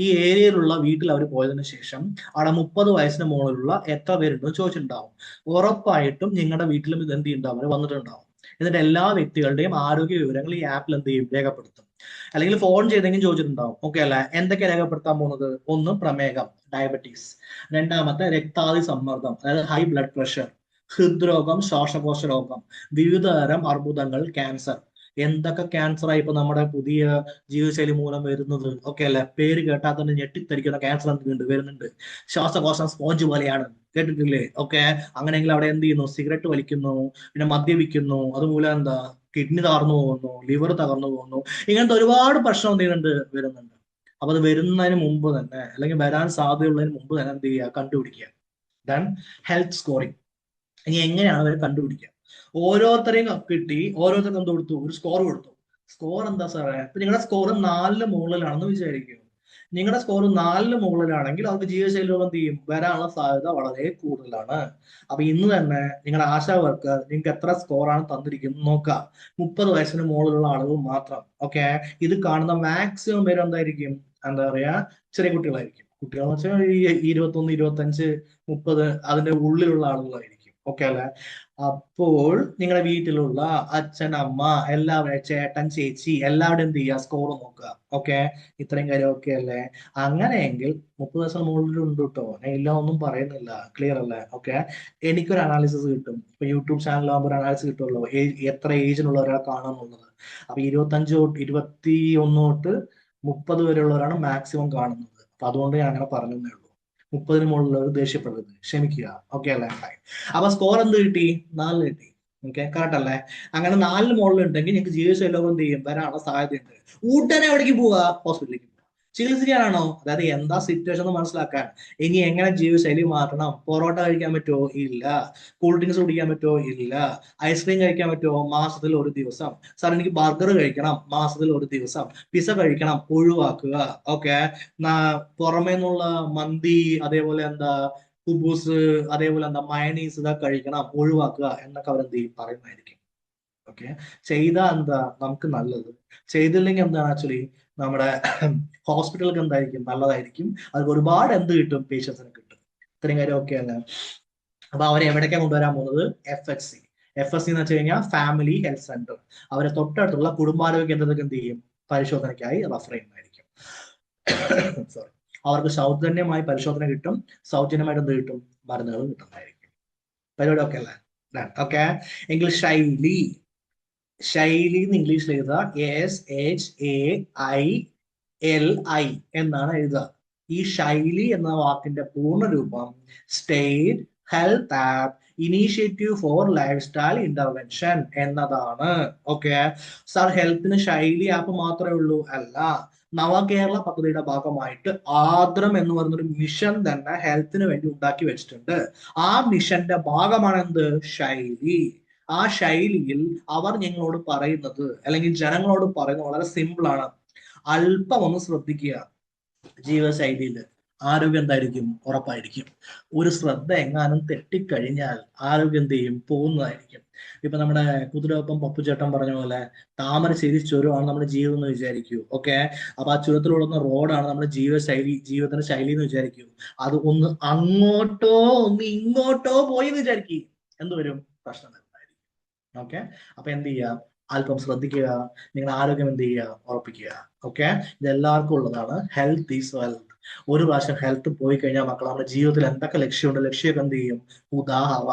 ഈ ഏരിയയിലുള്ള വീട്ടിൽ അവർ പോയതിനു ശേഷം അവിടെ 30 വയസ്സിന് മുകളിലുള്ള എത്ര പേരുണ്ടെന്ന് ചോദിച്ചിട്ടുണ്ടാവും. ഉറപ്പായിട്ടും നിങ്ങളുടെ വീട്ടിലും ഇത് എന്ത് ചെയ്യുന്നുണ്ടാവും? അവർ വന്നിട്ടുണ്ടാവും. എന്നിട്ട് എല്ലാ വ്യക്തികളുടെയും ആരോഗ്യ വിവരങ്ങൾ ഈ ആപ്പിൽ എന്ത് ചെയ്യും? രേഖപ്പെടുത്തും. അല്ലെങ്കിൽ ഫോൺ ചെയ്തെങ്കിലും ചോദിച്ചിട്ടുണ്ടാവും. ഓക്കെ അല്ലെ? എന്തൊക്കെ രേഖപ്പെടുത്താൻ പോകുന്നത്? ഒന്ന്, പ്രമേഹം, ഡയബറ്റീസ്. രണ്ടാമത്തെ, രക്താതി സമ്മർദ്ദം, അതായത് ഹൈ ബ്ലഡ് പ്രഷർ, ഹൃദ്രോഗം, ശ്വാസകോശ രോഗം, വിവിധ തരം അർബുദങ്ങൾ, ക്യാൻസർ. എന്തൊക്കെ ക്യാൻസറായി ഇപ്പൊ നമ്മുടെ പുതിയ ജീവിതശൈലി മൂലം വരുന്നത്? ഓക്കെ അല്ലെ? പേര് കേട്ടാൽ തന്നെ ഞെട്ടിത്തരിക്കുന്ന ക്യാൻസർ എന്തുണ്ട് വരുന്നുണ്ട്. ശ്വാസകോശം സ്പോഞ്ച് പോലെയാണ്, കേട്ടിട്ടില്ലേ? ഓക്കെ. അങ്ങനെയെങ്കിൽ അവിടെ എന്ത് ചെയ്യുന്നു? സിഗരറ്റ് വലിക്കുന്നു, പിന്നെ മദ്യപിക്കുന്നു, അതുമൂലം എന്താ? കിഡ്നി തകർന്നു പോകുന്നു, ലിവർ തകർന്നു പോകുന്നു. ഇങ്ങനത്തെ ഒരുപാട് പ്രശ്നം എന്ത് ചെയ്യുന്നുണ്ട്? വരുന്നുണ്ട്. അപ്പൊ അത് വരുന്നതിന് മുമ്പ് തന്നെ, അല്ലെങ്കിൽ വരാൻ സാധ്യതയുള്ളതിന് മുമ്പ് തന്നെ എന്ത് ചെയ്യുക? കണ്ടുപിടിക്കുക. Then health scoring. ഇനി എങ്ങനെയാണ് അവർ കണ്ടുപിടിക്കുക? ഓരോരുത്തരെയും കിട്ടി, ഓരോരുത്തർക്കും എന്ത് കൊടുത്തു? ഒരു സ്കോർ കൊടുത്തു. സ്കോർ എന്താ സാറേ? ഇപ്പൊ നിങ്ങളുടെ സ്കോർ 4 മുകളിലാണെന്ന് വിചാരിക്കും. നിങ്ങളുടെ സ്കോർ 4 മുകളിലാണെങ്കിൽ അവർക്ക് ജീവിതശൈലി രോഗം എന്ത് ചെയ്യും? വരാനുള്ള സാധ്യത വളരെ കൂടുതലാണ്. അപ്പൊ ഇന്ന് തന്നെ നിങ്ങളുടെ ആശാ വർക്കർ നിങ്ങൾക്ക് എത്ര സ്കോറാണ് തന്നിരിക്കുന്നത് നോക്കുക. 30 വയസ്സിന് മുകളിലുള്ള ആളുകൾ മാത്രം. ഓക്കെ. ഇത് കാണുന്ന മാക്സിമം പേര് എന്തായിരിക്കും? എന്താ പറയാ, ചെറിയ കുട്ടികളായിരിക്കും. കുട്ടികൾ എന്ന് വെച്ചാൽ ഈ 21, 25, 30 അതിന്റെ ഉള്ളിലുള്ള ആളുകളായിരിക്കും. ഓക്കെ അല്ലെ? അപ്പോൾ നിങ്ങളുടെ വീട്ടിലുള്ള അച്ഛൻ, അമ്മ, എല്ലാവരും, ചേട്ടൻ, ചേച്ചി, എല്ലാവരും എന്ത് ചെയ്യുക? സ്കോർ നോക്കുക. ഓക്കെ. ഇത്രയും കാര്യം ഓക്കെ അല്ലേ? അങ്ങനെയെങ്കിൽ 30 ദിവസം മുകളിൽ ഉണ്ട് കേട്ടോ, ഞാൻ ഇല്ല ഒന്നും പറയുന്നില്ല. ക്ലിയർ അല്ലേ? ഓക്കെ. എനിക്കൊരു അനാലിസിസ് കിട്ടും. ഇപ്പൊ യൂട്യൂബ് ചാനലാകുമ്പോൾ ഒരു അനാലിസിസ് കിട്ടുമല്ലോ, എത്ര ഏജിനുള്ള ഒരാളെ കാണാന്നുള്ളത്. അപ്പൊ 25 തൊട്ട് 21 തൊട്ട് 30 വരെയുള്ളവരാണ് മാക്സിമം കാണുന്നത്. അപ്പൊ അതുകൊണ്ട് ഞാൻ അങ്ങനെ പറഞ്ഞതേ ഉള്ളൂ. 30-ന് മുകളിലുള്ളവർ ദേഷ്യപ്പെടരുത്, ക്ഷമിക്കുക. ഓക്കെ അല്ലേ? അപ്പൊ സ്കോർ എന്ത് കിട്ടി? 4 കിട്ടി. ഓക്കെ, കറക്റ്റ് അല്ലേ? അങ്ങനെ 4-ന് മുകളിൽ ഉണ്ടെങ്കിൽ നിങ്ങൾക്ക് ജീവിതശൈലി രോഗം എന്ത് ചെയ്യും? വരാനുള്ള സാധ്യതയുണ്ട്. ഉടനെ എവിടേക്ക് പോവുക? ഹോസ്പിറ്റലിലേക്ക് പോവുക. ചികിത്സിക്കാനാണോ? അതായത് എന്താ സിറ്റുവേഷൻ എന്ന് മനസ്സിലാക്കാൻ. ഇനി എങ്ങനെ ജീവിതശൈലി മാറ്റണം? പൊറോട്ട കഴിക്കാൻ പറ്റുമോ? ഇല്ല. കൂൾ ഡ്രിങ്ക്സ് കുടിക്കാൻ പറ്റുമോ? ഇല്ല. ഐസ്ക്രീം കഴിക്കാൻ പറ്റുമോ? മാസത്തിൽ ഒരു ദിവസം. സാർ എനിക്ക് ബർഗർ കഴിക്കണം, മാസത്തിൽ ഒരു ദിവസം. പിസ കഴിക്കണം, ഒഴിവാക്കുക. ഓക്കെ. പുറമേ നിന്നുള്ള മന്തി, അതേപോലെ എന്താ കുബൂസ്, അതേപോലെ എന്താ മയണീസ്, ഇതൊക്കെ കഴിക്കണം, ഒഴിവാക്കുക എന്നൊക്കെ അവരെന്ത് ചെയ്യും? പറയുന്നതായിരിക്കും. ഓക്കെ. ചെയ്താൽ എന്താ നമുക്ക് നല്ലത്, ചെയ്തില്ലെങ്കിൽ എന്താണ് ആക്ച്വലി നമ്മുടെ ഹോസ്പിറ്റലുകൾക്ക് എന്തായിരിക്കും? നല്ലതായിരിക്കും. അത് ഒരുപാട് എന്ത് കിട്ടും? പേഷ്യൻസിന് കിട്ടും. ഇത്രയും കാര്യം ഓക്കെ അല്ല? അപ്പൊ അവരെ എവിടേക്കാണ് കൊണ്ടുവരാൻ പോകുന്നത്? FHC. FHC എന്ന് വെച്ച് കഴിഞ്ഞാൽ ഫാമിലി ഹെൽത്ത് സെന്റർ. അവരെ തൊട്ടടുത്തുള്ള കുടുംബാരോഗ്യ കേന്ദ്രത്തിൽ എന്ത് ചെയ്യും? പരിശോധനയ്ക്കായി റഫർ ചെയ്യുന്നതായിരിക്കും. സോറി. അവർക്ക് സൗജന്യമായി പരിശോധന കിട്ടും, സൗജന്യമായിട്ട് എന്ത് കിട്ടും? മരുന്നുകളും കിട്ടുന്നതായിരിക്കും. പരിപാടി ഓക്കെ അല്ലേ? ഓക്കെ. എങ്കിൽ ശൈലി, ശൈലി എന്ന് ഇംഗ്ലീഷിൽ എഴുതുക SHAILI എന്നാണ് എഴുതുക. ഈ ശൈലി എന്ന വാക്കിന്റെ പൂർണ്ണരൂപം state health app initiative for lifestyle intervention എന്നതാണ്. ഓക്കെ. സാർ ഹെൽത്തിന് ശൈലി ആപ്പ് മാത്രമേ ഉള്ളൂ? അല്ല. നവകേരള പദ്ധതിയുടെ ഭാഗമായിട്ട് ആദ്രം എന്ന് പറയുന്നൊരു മിഷൻ തന്നെ ഹെൽത്തിന് വേണ്ടി ഉണ്ടാക്കി വെച്ചിട്ടുണ്ട്. ആ മിഷന്റെ ഭാഗമാണ് എന്ത്? ശൈലി. ആ ശൈലിയിൽ അവർ ഞങ്ങളോട് പറയുന്നത്, അല്ലെങ്കിൽ ജനങ്ങളോട് പറയുന്നത് വളരെ സിമ്പിൾ ആണ്. അല്പം ഒന്ന് ശ്രദ്ധിക്കുക. ജീവിതശൈലിയിൽ ആരോഗ്യം എന്തായിരിക്കും? ഉറപ്പായിരിക്കും. ഒരു ശ്രദ്ധ എങ്ങാനും തെറ്റിക്കഴിഞ്ഞാൽ ആരോഗ്യം എന്ത് ചെയ്യും? പോകുന്നതായിരിക്കും. ഇപ്പൊ നമ്മുടെ കുതിരവപ്പം പപ്പുചേട്ടൻ പറഞ്ഞ പോലെ താമരശ്ശേരി ചുരമാണ് നമ്മുടെ ജീവിതം എന്ന് വിചാരിക്കൂ. ഓക്കെ. അപ്പൊ ആ ചുരത്തിലുള്ള റോഡാണ് നമ്മുടെ ജീവിതശൈലി, ജീവിതത്തിന്റെ ശൈലി എന്ന് വിചാരിക്കൂ. അത് ഒന്ന് അങ്ങോട്ടോ ഒന്ന് ഇങ്ങോട്ടോ പോയി എന്ന് വിചാരിക്കും, എന്ത് വരും? പ്രശ്നം വരും. ഓക്കെ. അപ്പൊ എന്ത് ചെയ്യുക? അല്പം ശ്രദ്ധിക്കുക. നിങ്ങളുടെ ആരോഗ്യം എന്ത് ചെയ്യുക? ഉറപ്പിക്കുക. ഓക്കെ. ഇത് എല്ലാവർക്കും ഉള്ളതാണ്. Health is wealth. ഒരു പ്രാവശ്യം ഹെൽത്ത് പോയി കഴിഞ്ഞാൽ മക്കൾ നമ്മുടെ ജീവിതത്തിൽ എന്തൊക്കെ ലക്ഷ്യമുണ്ട്, ലക്ഷ്യമൊക്കെ എന്ത് ചെയ്യും? ഉദാഹവ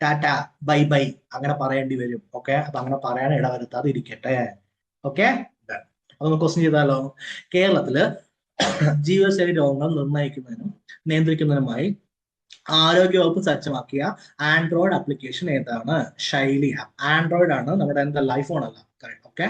ടാറ്റ ബൈ ബൈ അങ്ങനെ പറയേണ്ടി വരും. ഓക്കെ. അപ്പൊ അങ്ങനെ പറയാൻ ഇടവരുത്താതെ ഇരിക്കട്ടെ. ഓക്കെ. അപ്പൊ നമുക്ക് ക്വസ്റ്റ്യൻ ചെയ്താലോ? കേരളത്തില് ജീവിതശൈലി രോഗങ്ങൾ നിർണ്ണയിക്കുന്നതിനും നിയന്ത്രിക്കുന്നതിനുമായി ആരോഗ്യവകുപ്പ് സജ്ജമാക്കിയ ആൻഡ്രോയിഡ് ആപ്ലിക്കേഷൻ ഏതാണ്? ശൈലി ആപ്പ്. ആൻഡ്രോയിഡ് ആണ്, നമ്മുടെ എന്താ ലൈഫോൺ അല്ല. ഓക്കെ.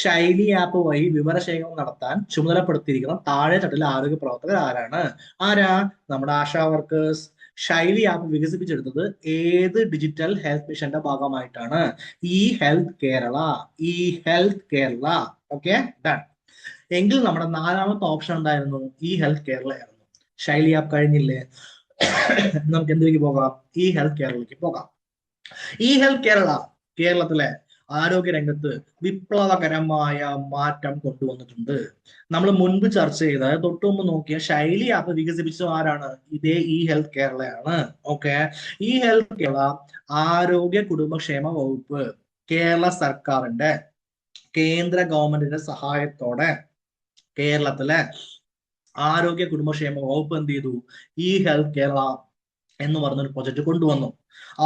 ശൈലി ആപ്പ് വഴി വിവരശേഖരണം നടത്താൻ ചുമതലപ്പെടുത്തിയിരിക്കുന്ന താഴെ തട്ടിലെ ആരോഗ്യ പ്രവർത്തകർ ആരാണ്? ആരാ? നമ്മുടെ ആശാ വർക്കേഴ്സ്. ശൈലി ആപ്പ് വികസിപ്പിച്ചെടുത്തത് ഏത് ഡിജിറ്റൽ ഹെൽത്ത് മിഷന്റെ ഭാഗമായിട്ടാണ്? E health Kerala. E health Kerala. Okay. Done. എങ്കിൽ നമ്മുടെ നാലാമത്തെ ഓപ്ഷൻ എന്തായിരുന്നു? ഇ ഹെൽത്ത് കേരള ആയിരുന്നു. ശൈലി ആപ്പ് കഴിഞ്ഞില്ലേ? നമുക്ക് എന്തിലേക്ക് പോകാം? ഇ ഹെൽത്ത് കേരളയിലേക്ക് പോകാം. ഇ ഹെൽത്ത് കേരള കേരളത്തിലെ ആരോഗ്യ രംഗത്ത് വിപ്ലവകരമായ മാറ്റം കൊണ്ടുവന്നിട്ടുണ്ട്. നമ്മൾ മുൻപ് ചർച്ച ചെയ്ത, തൊട്ടു മുമ്പ് നോക്കിയ ശൈലി ആപ്പ് വികസിപ്പിച്ചത് ആരാണ്? ഇതേ ഇ ഹെൽത്ത് കേരളയാണ്. ഓക്കെ. ഇ ഹെൽത്ത് കേരള ആരോഗ്യ കുടുംബക്ഷേമ വകുപ്പ്, കേരള സർക്കാരിന്റെ, കേന്ദ്ര ഗവൺമെന്റിന്റെ സഹായത്തോടെ കേരളത്തിലെ ആരോഗ്യ കുടുംബക്ഷേമ വകുപ്പ് എന്ത് ചെയ്തു? ഇ ഹെൽത്ത് കേരള എന്ന് പറഞ്ഞൊരു പ്രൊജക്ട് കൊണ്ടുവന്നു.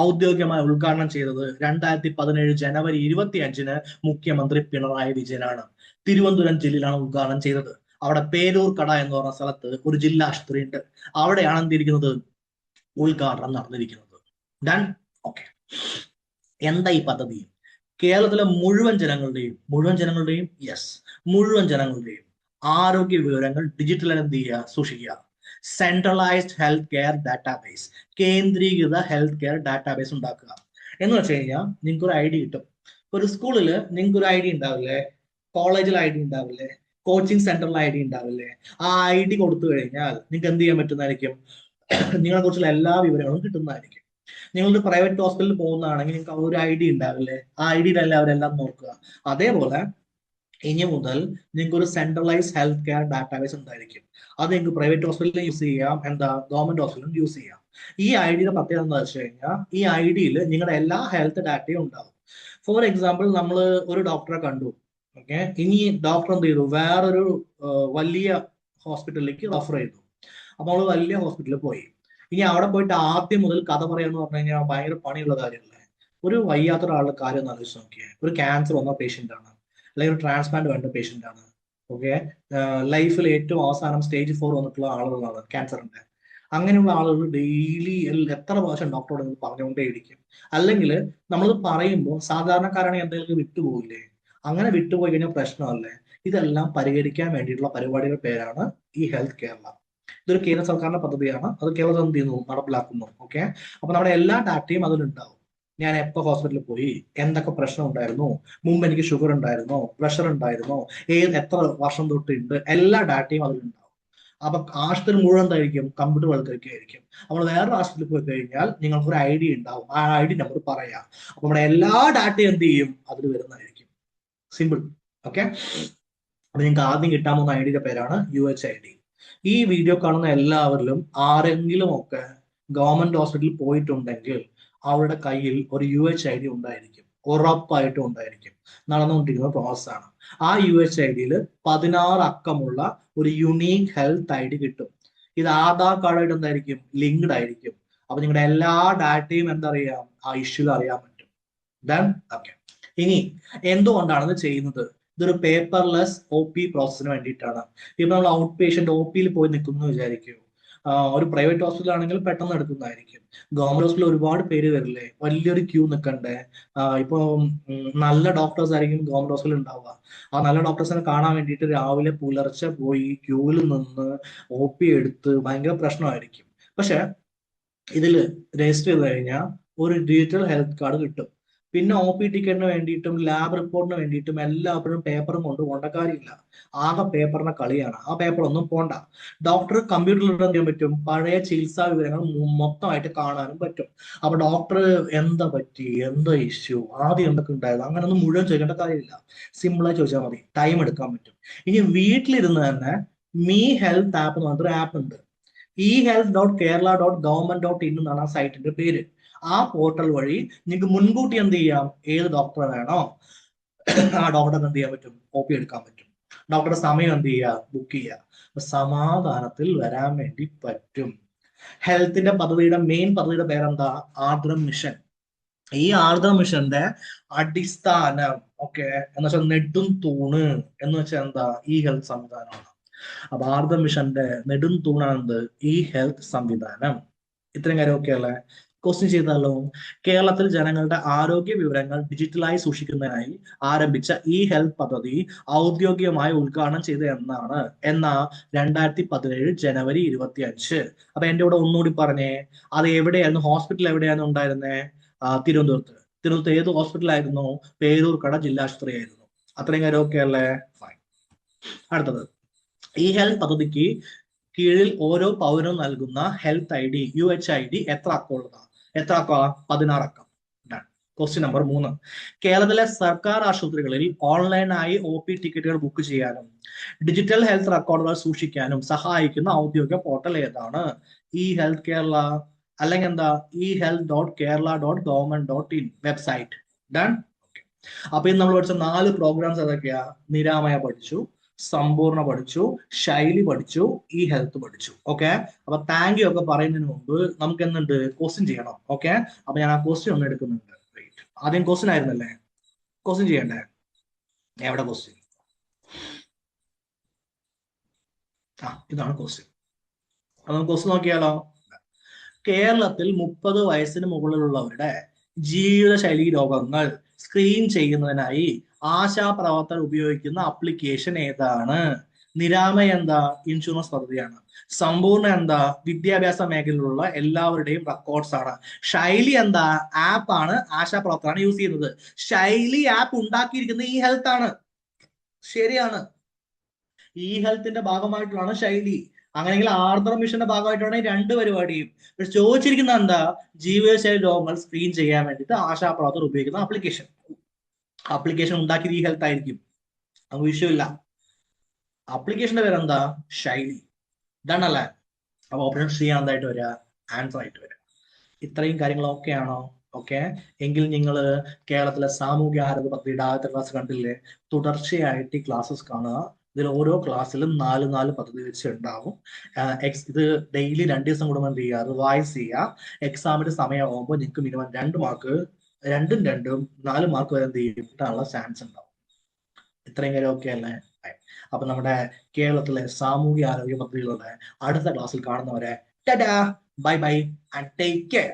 ഔദ്യോഗികമായി ഉദ്ഘാടനം ചെയ്തത് 2017 ജനുവരി 25-ന് മുഖ്യമന്ത്രി പിണറായി വിജയനാണ്. തിരുവനന്തപുരം ജില്ലയിലാണ് ഉദ്ഘാടനം ചെയ്തത്. അവിടെ പേരൂർ കട എന്ന് പറഞ്ഞ സ്ഥലത്ത് ഒരു ജില്ലാ ആശുപത്രി ഉണ്ട്. അവിടെയാണ് എന്തിരിക്കുന്നത്? ഉദ്ഘാടനം നടന്നിരിക്കുന്നത്. ഡൺ. ഓക്കെ. എന്താ ഈ പദ്ധതി? കേരളത്തിലെ മുഴുവൻ ജനങ്ങളുടെയും യെസ്, മുഴുവൻ ജനങ്ങളുടെയും ആരോഗ്യ വിവരങ്ങൾ ഡിജിറ്റൽ എന്ത് ചെയ്യുക? സൂക്ഷിക്കുക. സെൻട്രലൈസ്ഡ് ഹെൽത്ത് കെയർ ഡാറ്റാബേസ്, കേന്ദ്രീകൃത ഹെൽത്ത് കെയർ ഡാറ്റാബേസ് ഉണ്ടാക്കുക. എന്ന് വെച്ച് കഴിഞ്ഞാൽ നിങ്ങൾക്ക് ഒരു ഐഡി കിട്ടും. ഒരു സ്കൂളിൽ നിങ്ങൾക്ക് ഒരു ഐഡി ഉണ്ടാവില്ലേ? കോളേജിൽ ഐഡി ഉണ്ടാവില്ലേ? കോച്ചിങ് സെന്ററിൽ ഐഡി ഉണ്ടാവില്ലേ? ആ ഐഡി കൊടുത്തു കഴിഞ്ഞാൽ നിങ്ങൾക്ക് എന്ത് ചെയ്യാൻ പറ്റുന്നതായിരിക്കും? നിങ്ങളെ കുറിച്ചുള്ള എല്ലാ വിവരങ്ങളും കിട്ടുന്നതായിരിക്കും. നിങ്ങളൊരു പ്രൈവറ്റ് ഹോസ്പിറ്റലിൽ പോകുന്നതാണെങ്കിൽ നിങ്ങൾക്ക് ഒരു ഐഡി ഉണ്ടാവില്ലേ? ആ ഐഡിയിലല്ലേ അവരെല്ലാം നോക്കുക. അതേപോലെ ഇനി മുതൽ നിങ്ങൾക്ക് ഒരു സെൻട്രലൈസ് ഹെൽത്ത് കെയർ ഡാറ്റാബേസ് ഉണ്ടായിരിക്കും. അത് നിങ്ങൾക്ക് പ്രൈവറ്റ് ഹോസ്പിറ്റലിൽ യൂസ് ചെയ്യാം, എന്താ ഗവൺമെന്റ് ഹോസ്പിറ്റലിലും യൂസ് ചെയ്യാം. ഈ ഐഡിയുടെ പ്രത്യേകത എന്താ വെച്ച് കഴിഞ്ഞാൽ ഈ ഐഡിയിൽ നിങ്ങളുടെ എല്ലാ ഹെൽത്ത് ഡാറ്റയും ഉണ്ടാവും. ഫോർ എക്സാമ്പിൾ, നമ്മൾ ഒരു ഡോക്ടറെ കണ്ടു. ഓക്കെ. ഇനി ഡോക്ടർ എന്ത് ചെയ്തു? വേറൊരു വലിയ ഹോസ്പിറ്റലിലേക്ക് റെഫർ ചെയ്തു. അപ്പൊ നമ്മൾ വലിയ ഹോസ്പിറ്റലിൽ പോയി. ഇനി അവിടെ പോയിട്ട് ആദ്യം മുതൽ കഥ പറയാന്ന് പറഞ്ഞു കഴിഞ്ഞാൽ ഭയങ്കര പണിയുള്ള കാര്യമല്ലേ? ഒരു വയ്യാത്ത ഒരാളുടെ കാര്യം ഒന്ന് ആലോചിച്ച് നോക്കിയേ. ഒരു ക്യാൻസർ വന്ന പേഷ്യന്റ് ആണ്, അല്ലെങ്കിൽ ഒരു ട്രാൻസ്പ്ലാന്റ് വേണ്ട പേഷ്യന്റ് ആണ്. ഓക്കെ. ലൈഫിൽ ഏറ്റവും അവസാനം സ്റ്റേജ് 4 വന്നിട്ടുള്ള ആളുകളാണ് ക്യാൻസറിന്റെ. അങ്ങനെയുള്ള ആളുകൾ ഡെയിലി എത്ര പ്രാവശ്യം ഡോക്ടറോട് പറഞ്ഞുകൊണ്ടേയിരിക്കും. അല്ലെങ്കിൽ നമ്മൾ പറയുമ്പോൾ സാധാരണക്കാരാണെങ്കിൽ എന്തെങ്കിലും വിട്ടുപോകില്ലേ? അങ്ങനെ വിട്ടുപോയി കഴിഞ്ഞാൽ പ്രശ്നമല്ലേ? ഇതെല്ലാം പരിഹരിക്കാൻ വേണ്ടിയിട്ടുള്ള പരിപാടിയുടെ പേരാണ് ഈ ഹെൽത്ത് കേരള. ഇതൊരു കേന്ദ്ര സർക്കാരിന്റെ പദ്ധതിയാണ്. അത് കേരളം എന്ത് ചെയ്യുന്നു, നടപ്പിലാക്കുന്നു. ഓക്കെ, അപ്പൊ നമ്മുടെ എല്ലാ ഡാറ്റയും അതിലുണ്ടാവും. ഞാൻ എപ്പോൾ ഹോസ്പിറ്റലിൽ പോയി, എന്തൊക്കെ പ്രശ്നം ഉണ്ടായിരുന്നു, മുമ്പ് എനിക്ക് ഷുഗർ ഉണ്ടായിരുന്നോ, പ്രഷർ ഉണ്ടായിരുന്നോ, എത്ര വർഷം തൊട്ടുണ്ട്, എല്ലാ ഡാറ്റയും അതിലുണ്ടാവും. അപ്പൊ ആശുപത്രി മുഴുവൻ എന്തായിരിക്കും, കമ്പ്യൂട്ടറുകൾക്കൊക്കെയായിരിക്കും. നമ്മൾ വേറൊരു ആശുപത്രിയിൽ പോയി കഴിഞ്ഞാൽ നിങ്ങൾക്ക് ഒരു ID ഉണ്ടാവും, ആ ID നമ്പർ പറയാം. അപ്പൊ നമ്മുടെ എല്ലാ ഡാറ്റയും എന്ത് ചെയ്യും, അതിൽ വരുന്നതായിരിക്കും. സിമ്പിൾ. ഓക്കെ, അപ്പൊ നിങ്ങൾക്ക് ആദ്യം കിട്ടാൻ പോകുന്ന ഐഡിയുടെ പേരാണ് UHID. ഈ വീഡിയോ കാണുന്ന എല്ലാവരിലും ആരെങ്കിലും ഒക്കെ ഗവൺമെന്റ് ഹോസ്പിറ്റലിൽ പോയിട്ടുണ്ടെങ്കിൽ അവരുടെ കയ്യിൽ ഒരു UHID ഉണ്ടായിരിക്കും, ഉറപ്പായിട്ടും ഉണ്ടായിരിക്കും. നടന്നുകൊണ്ടിരിക്കുന്ന പ്രോസസ്സാണ്. ആ UHIDയിൽ 16 അക്കമുള്ള ഒരു യുണീക്ക് ഹെൽത്ത് ID കിട്ടും. ഇത് ആധാർ കാർഡായിട്ട് എന്തായിരിക്കും, ലിങ്ക്ഡ് ആയിരിക്കും. അപ്പൊ നിങ്ങളുടെ എല്ലാ ഡാറ്റയും എന്തറിയാം, ആ ഇഷ്യൂൽ അറിയാൻ പറ്റും. ഡൺ. ഓക്കെ, ഇനി എന്തുകൊണ്ടാണ് ഇത് ചെയ്യുന്നത്? ഇതൊരു പേപ്പർലെസ് OP പ്രോസസ്സിന് വേണ്ടിയിട്ടാണ്. ഇപ്പൊ നമ്മൾ ഔട്ട് പേഷ്യന്റ് OP പോയി നിൽക്കുന്നു വിചാരിക്കൂ. ഒരു പ്രൈവറ്റ് ഹോസ്പിറ്റൽ ആണെങ്കിൽ പെട്ടെന്ന് എടുക്കുന്നതായിരിക്കും. ഗവൺമെന്റ് ഹോസ്പിറ്റലിൽ ഒരുപാട് പേര് വരില്ലേ, വലിയൊരു ക്യൂ നിൽക്കണ്ടേ. ഇപ്പൊ നല്ല ഡോക്ടേഴ്സ് ആയിരിക്കും ഗവൺമെന്റ് ഹോസ്പിറ്റലിൽ ഉണ്ടാവുക. ആ നല്ല ഡോക്ടേഴ്സിനെ കാണാൻ വേണ്ടിയിട്ട് രാവിലെ പുലർച്ചെ പോയി ക്യൂവിൽ നിന്ന് OP എടുത്ത് ഭയങ്കര പ്രശ്നമായിരിക്കും. പക്ഷെ ഇതിൽ രജിസ്റ്റർ ചെയ്ത് കഴിഞ്ഞാൽ ഒരു ഡിജിറ്റൽ ഹെൽത്ത് കാർഡ് കിട്ടും. പിന്നെ OP ടിക്കറ്റിന് വേണ്ടിയിട്ടും ലാബ് റിപ്പോർട്ടിന് വേണ്ടിയിട്ടും എല്ലാവരും പേപ്പറും കൊണ്ട് പോകേണ്ട കാര്യമില്ല. ആകെ പേപ്പറിന്റെ കളിയാണ്. ആ പേപ്പർ ഒന്നും പോണ്ട. ഡോക്ടർ കമ്പ്യൂട്ടറിൽ എന്ത് ചെയ്യാൻ പറ്റും, പഴയ ചികിത്സാ വിവരങ്ങൾ മൊത്തമായിട്ട് കാണാനും പറ്റും. അപ്പൊ ഡോക്ടർ എന്താ പറ്റി, എന്താ ഇഷ്യൂ, ആദ്യം എന്തൊക്കെ ഉണ്ടായത്, അങ്ങനെ ഒന്നും മുഴുവൻ ചോദിക്കേണ്ട കാര്യമില്ല. സിമ്പിളായി ചോദിച്ചാൽ മതി, ടൈം എടുക്കാൻ പറ്റും. ഇനി വീട്ടിലിരുന്ന് തന്നെ മീ ഹെൽത്ത് ആപ്പ് എന്ന് പറഞ്ഞൊരു ആപ്പ് ഉണ്ട്. ehealth.kerala.government.in എന്നാണ് ആ സൈറ്റിന്റെ പേര്. ആ പോർട്ടൽ വഴി നിങ്ങൾക്ക് മുൻകൂട്ടി എന്ത് ചെയ്യാം, ഏത് ഡോക്ടറെ വേണോ ആ ഡോക്ടറെ എന്ത് ചെയ്യാൻ പറ്റും, OP എടുക്കാൻ പറ്റും. ഡോക്ടറുടെ സമയം എന്ത് ചെയ്യുക, ബുക്ക് ചെയ്യുക. സമാധാനത്തിൽ വരാൻ വേണ്ടി പറ്റും. ഹെൽത്തിന്റെ പദ്ധതിയുടെ മെയിൻ പദ്ധതിയുടെ പേരെന്താ, ആർദ്രം മിഷൻ. ഈ ആർദ്രം മിഷന്റെ അടിസ്ഥാനം എന്ന് വെച്ചാൽ നെടും തൂണ് എന്ന് വെച്ചാൽ എന്താ, ഈ ഹെൽത്ത് സംവിധാനമാണ്. അപ്പൊ ആർദ്രം മിഷന്റെ നെടും തൂണാണെന്ത്, ഈ ഹെൽത്ത് സംവിധാനം. ഇത്രയും കാര്യം ഓക്കെ അല്ലേ? ക്വസ്റ്റ്യൻ ചെയ്താലോ? കേരളത്തിൽ ജനങ്ങളുടെ ആരോഗ്യ വിവരങ്ങൾ ഡിജിറ്റലായി സൂക്ഷിക്കുന്നതിനായി ആരംഭിച്ച ഈ ഹെൽത്ത് പദ്ധതി ഔദ്യോഗികമായി ഉദ്ഘാടനം ചെയ്തത് എന്നാണ്? 2017 ജനുവരി 25. അപ്പൊ എന്റെ കൂടെ ഒന്നുകൂടി പറഞ്ഞേ, അത് എവിടെയായിരുന്നു, ഹോസ്പിറ്റൽ എവിടെയായിരുന്നു ഉണ്ടായിരുന്നേ? തിരുവനന്തപുരത്ത്. തിരുവനന്തപുരത്ത് ഏത് ഹോസ്പിറ്റലായിരുന്നു? പേരൂർക്കട ജില്ലാ ആശുപത്രി ആയിരുന്നു. അത്രയും കാര്യം ഓക്കെ അല്ലേ? ഫൈൻ. അടുത്തത്, ഈ ഹെൽത്ത് പദ്ധതിക്ക് കീഴിൽ ഓരോ പൗരനും നൽകുന്ന ഹെൽത്ത് ID UHID എത്ര അക്കമുള്ളതാണ്? എത്ര അക്ക? 16 അക്കം. Question number 3. കേരളത്തിലെ സർക്കാർ ആശുപത്രികളിൽ ഓൺലൈനായി OP ടിക്കറ്റുകൾ ബുക്ക് ചെയ്യാനും ഡിജിറ്റൽ ഹെൽത്ത് റെക്കോർഡുകൾ സൂക്ഷിക്കാനും സഹായിക്കുന്ന ഔദ്യോഗിക പോർട്ടൽ ഏതാണ്? ഈ ഹെൽത്ത് കേരള, അല്ലെങ്കിൽ എന്താ, ehealth.kerala.government.in വെബ്സൈറ്റ്. ഡൺ. അപ്പൊ ഇന്ന് നമ്മൾ പഠിച്ച 4 പ്രോഗ്രാംസ് ഏതൊക്കെയാ? നിരാമയ പഠിച്ചു, സമ്പൂർണ്ണ പഠിച്ചു, ശൈലി പഠിച്ചു, ഈ ഹെൽത്ത് പഠിച്ചു. ഓക്കെ, അപ്പൊ താങ്ക് യു ഒക്കെ പറയുന്നതിന് മുമ്പ് നമുക്ക് എന്തുണ്ട്, ക്വസ്റ്റ്യൻ ചെയ്യണം. ഓക്കെ, അപ്പൊ ഞാൻ ആ ക്വസ്റ്റ്യൻ ഒന്ന് എടുക്കുന്നുണ്ട്. ആദ്യം ക്വസ്റ്റ്യൻ ആയിരുന്നല്ലേ, ക്വസ്റ്റ്യൻ ചെയ്യണ്ടേ? എവിടെ ക്വസ്റ്റ്യൻ? ഇതാണ് ക്വസ്റ്റ്യൻ. അപ്പൊ നമുക്ക് ക്വസ്റ്റ്യൻ നോക്കിയാലോ? കേരളത്തിൽ 30 വയസ്സിന് മുകളിലുള്ളവരുടെ ജീവിതശൈലി രോഗങ്ങൾ സ്ക്രീൻ ചെയ്യുന്നതിനായി ആശാപ്രവർത്തകർ ഉപയോഗിക്കുന്ന ആപ്ലിക്കേഷൻ ഏതാണ്? നിരാമയ എന്താ, ഇൻഷുറൻസ് പദ്ധതിയാണ്. സമ്പൂർണ്ണ എന്താ, വിദ്യാഭ്യാസ മേഖലയിലുള്ള എല്ലാവരുടെയും റെക്കോർഡ്സ് ആണ്. ശൈലി എന്താ, ആപ്പ് ആണ്, ആശാപ്രവർത്തകരാണ് യൂസ് ചെയ്യുന്നത്. ശൈലി ആപ്പ് ഉണ്ടാക്കിയിരിക്കുന്നത് ഈ ഹെൽത്ത് ആണ്. ശരിയാണ്, ഈ ഹെൽത്തിന്റെ ഭാഗമായിട്ടുള്ളതാണ് ശൈലി. അങ്ങനെയെങ്കിൽ ആർദ്രം മിഷന്റെ ഭാഗമായിട്ടാണ് ഈ 2 പരിപാടിയും. പക്ഷെ ചോദിച്ചിരിക്കുന്ന എന്താ, ജീവിതശൈലി രോഗങ്ങൾ സ്ക്രീൻ ചെയ്യാൻ വേണ്ടിയിട്ട് ആശാപ്രവർത്തകർ ഉപയോഗിക്കുന്ന ആപ്ലിക്കേഷൻ. ആപ്ലിക്കേഷൻ ഉണ്ടാക്കിയത് ഈ ഹെൽത്ത് ആയിരിക്കും, നമുക്ക് വിഷയമില്ല. ആപ്ലിക്കേഷന്റെ പേരെന്താ, ശൈലി. ഇതാണ് അല്ലേ? അപ്പൊ ഓപ്ഷൻ C എന്തായിട്ട് വരിക, ആൻസർ ആയിട്ട് വരിക. ഇത്രയും കാര്യങ്ങൾ ഓക്കെ ആണോ? ഓക്കെ, എങ്കിൽ നിങ്ങൾ കേരളത്തിലെ സാമൂഹ്യ ആരോഗ്യ പദ്ധതിയുടെ ആദ്യത്തെ ക്ലാസ് കണ്ടില്ലേ? തുടർച്ചയായിട്ട് ഈ ക്ലാസ്സസ് കാണുക. ഇതിൽ ഓരോ ക്ലാസ്സിലും 4 പദ്ധതി വെച്ച് ഉണ്ടാവും. ഇത് ഡെയിലി 2 ദിവസം കൂടുമ്പോൾ എന്ത് ചെയ്യുക, റിവൈസ് ചെയ്യുക. എക്സാമിന്റെ സമയമാകുമ്പോൾ നിങ്ങൾക്ക് മിനിമം 2 മാർക്ക്, 2 4 മാർക്ക് വരെ എന്ത് ചെയ്യും, കിട്ടാനുള്ള ചാൻസ് ഉണ്ടാവും. ഇത്രയും കാര്യം ഓക്കെ അല്ലേ? അപ്പൊ നമ്മുടെ കേരളത്തിലെ സാമൂഹ്യ ആരോഗ്യ പദ്ധതികളുടെ അടുത്ത ക്ലാസ്സിൽ കാണുന്നവരെ Tata, bye bye and take care.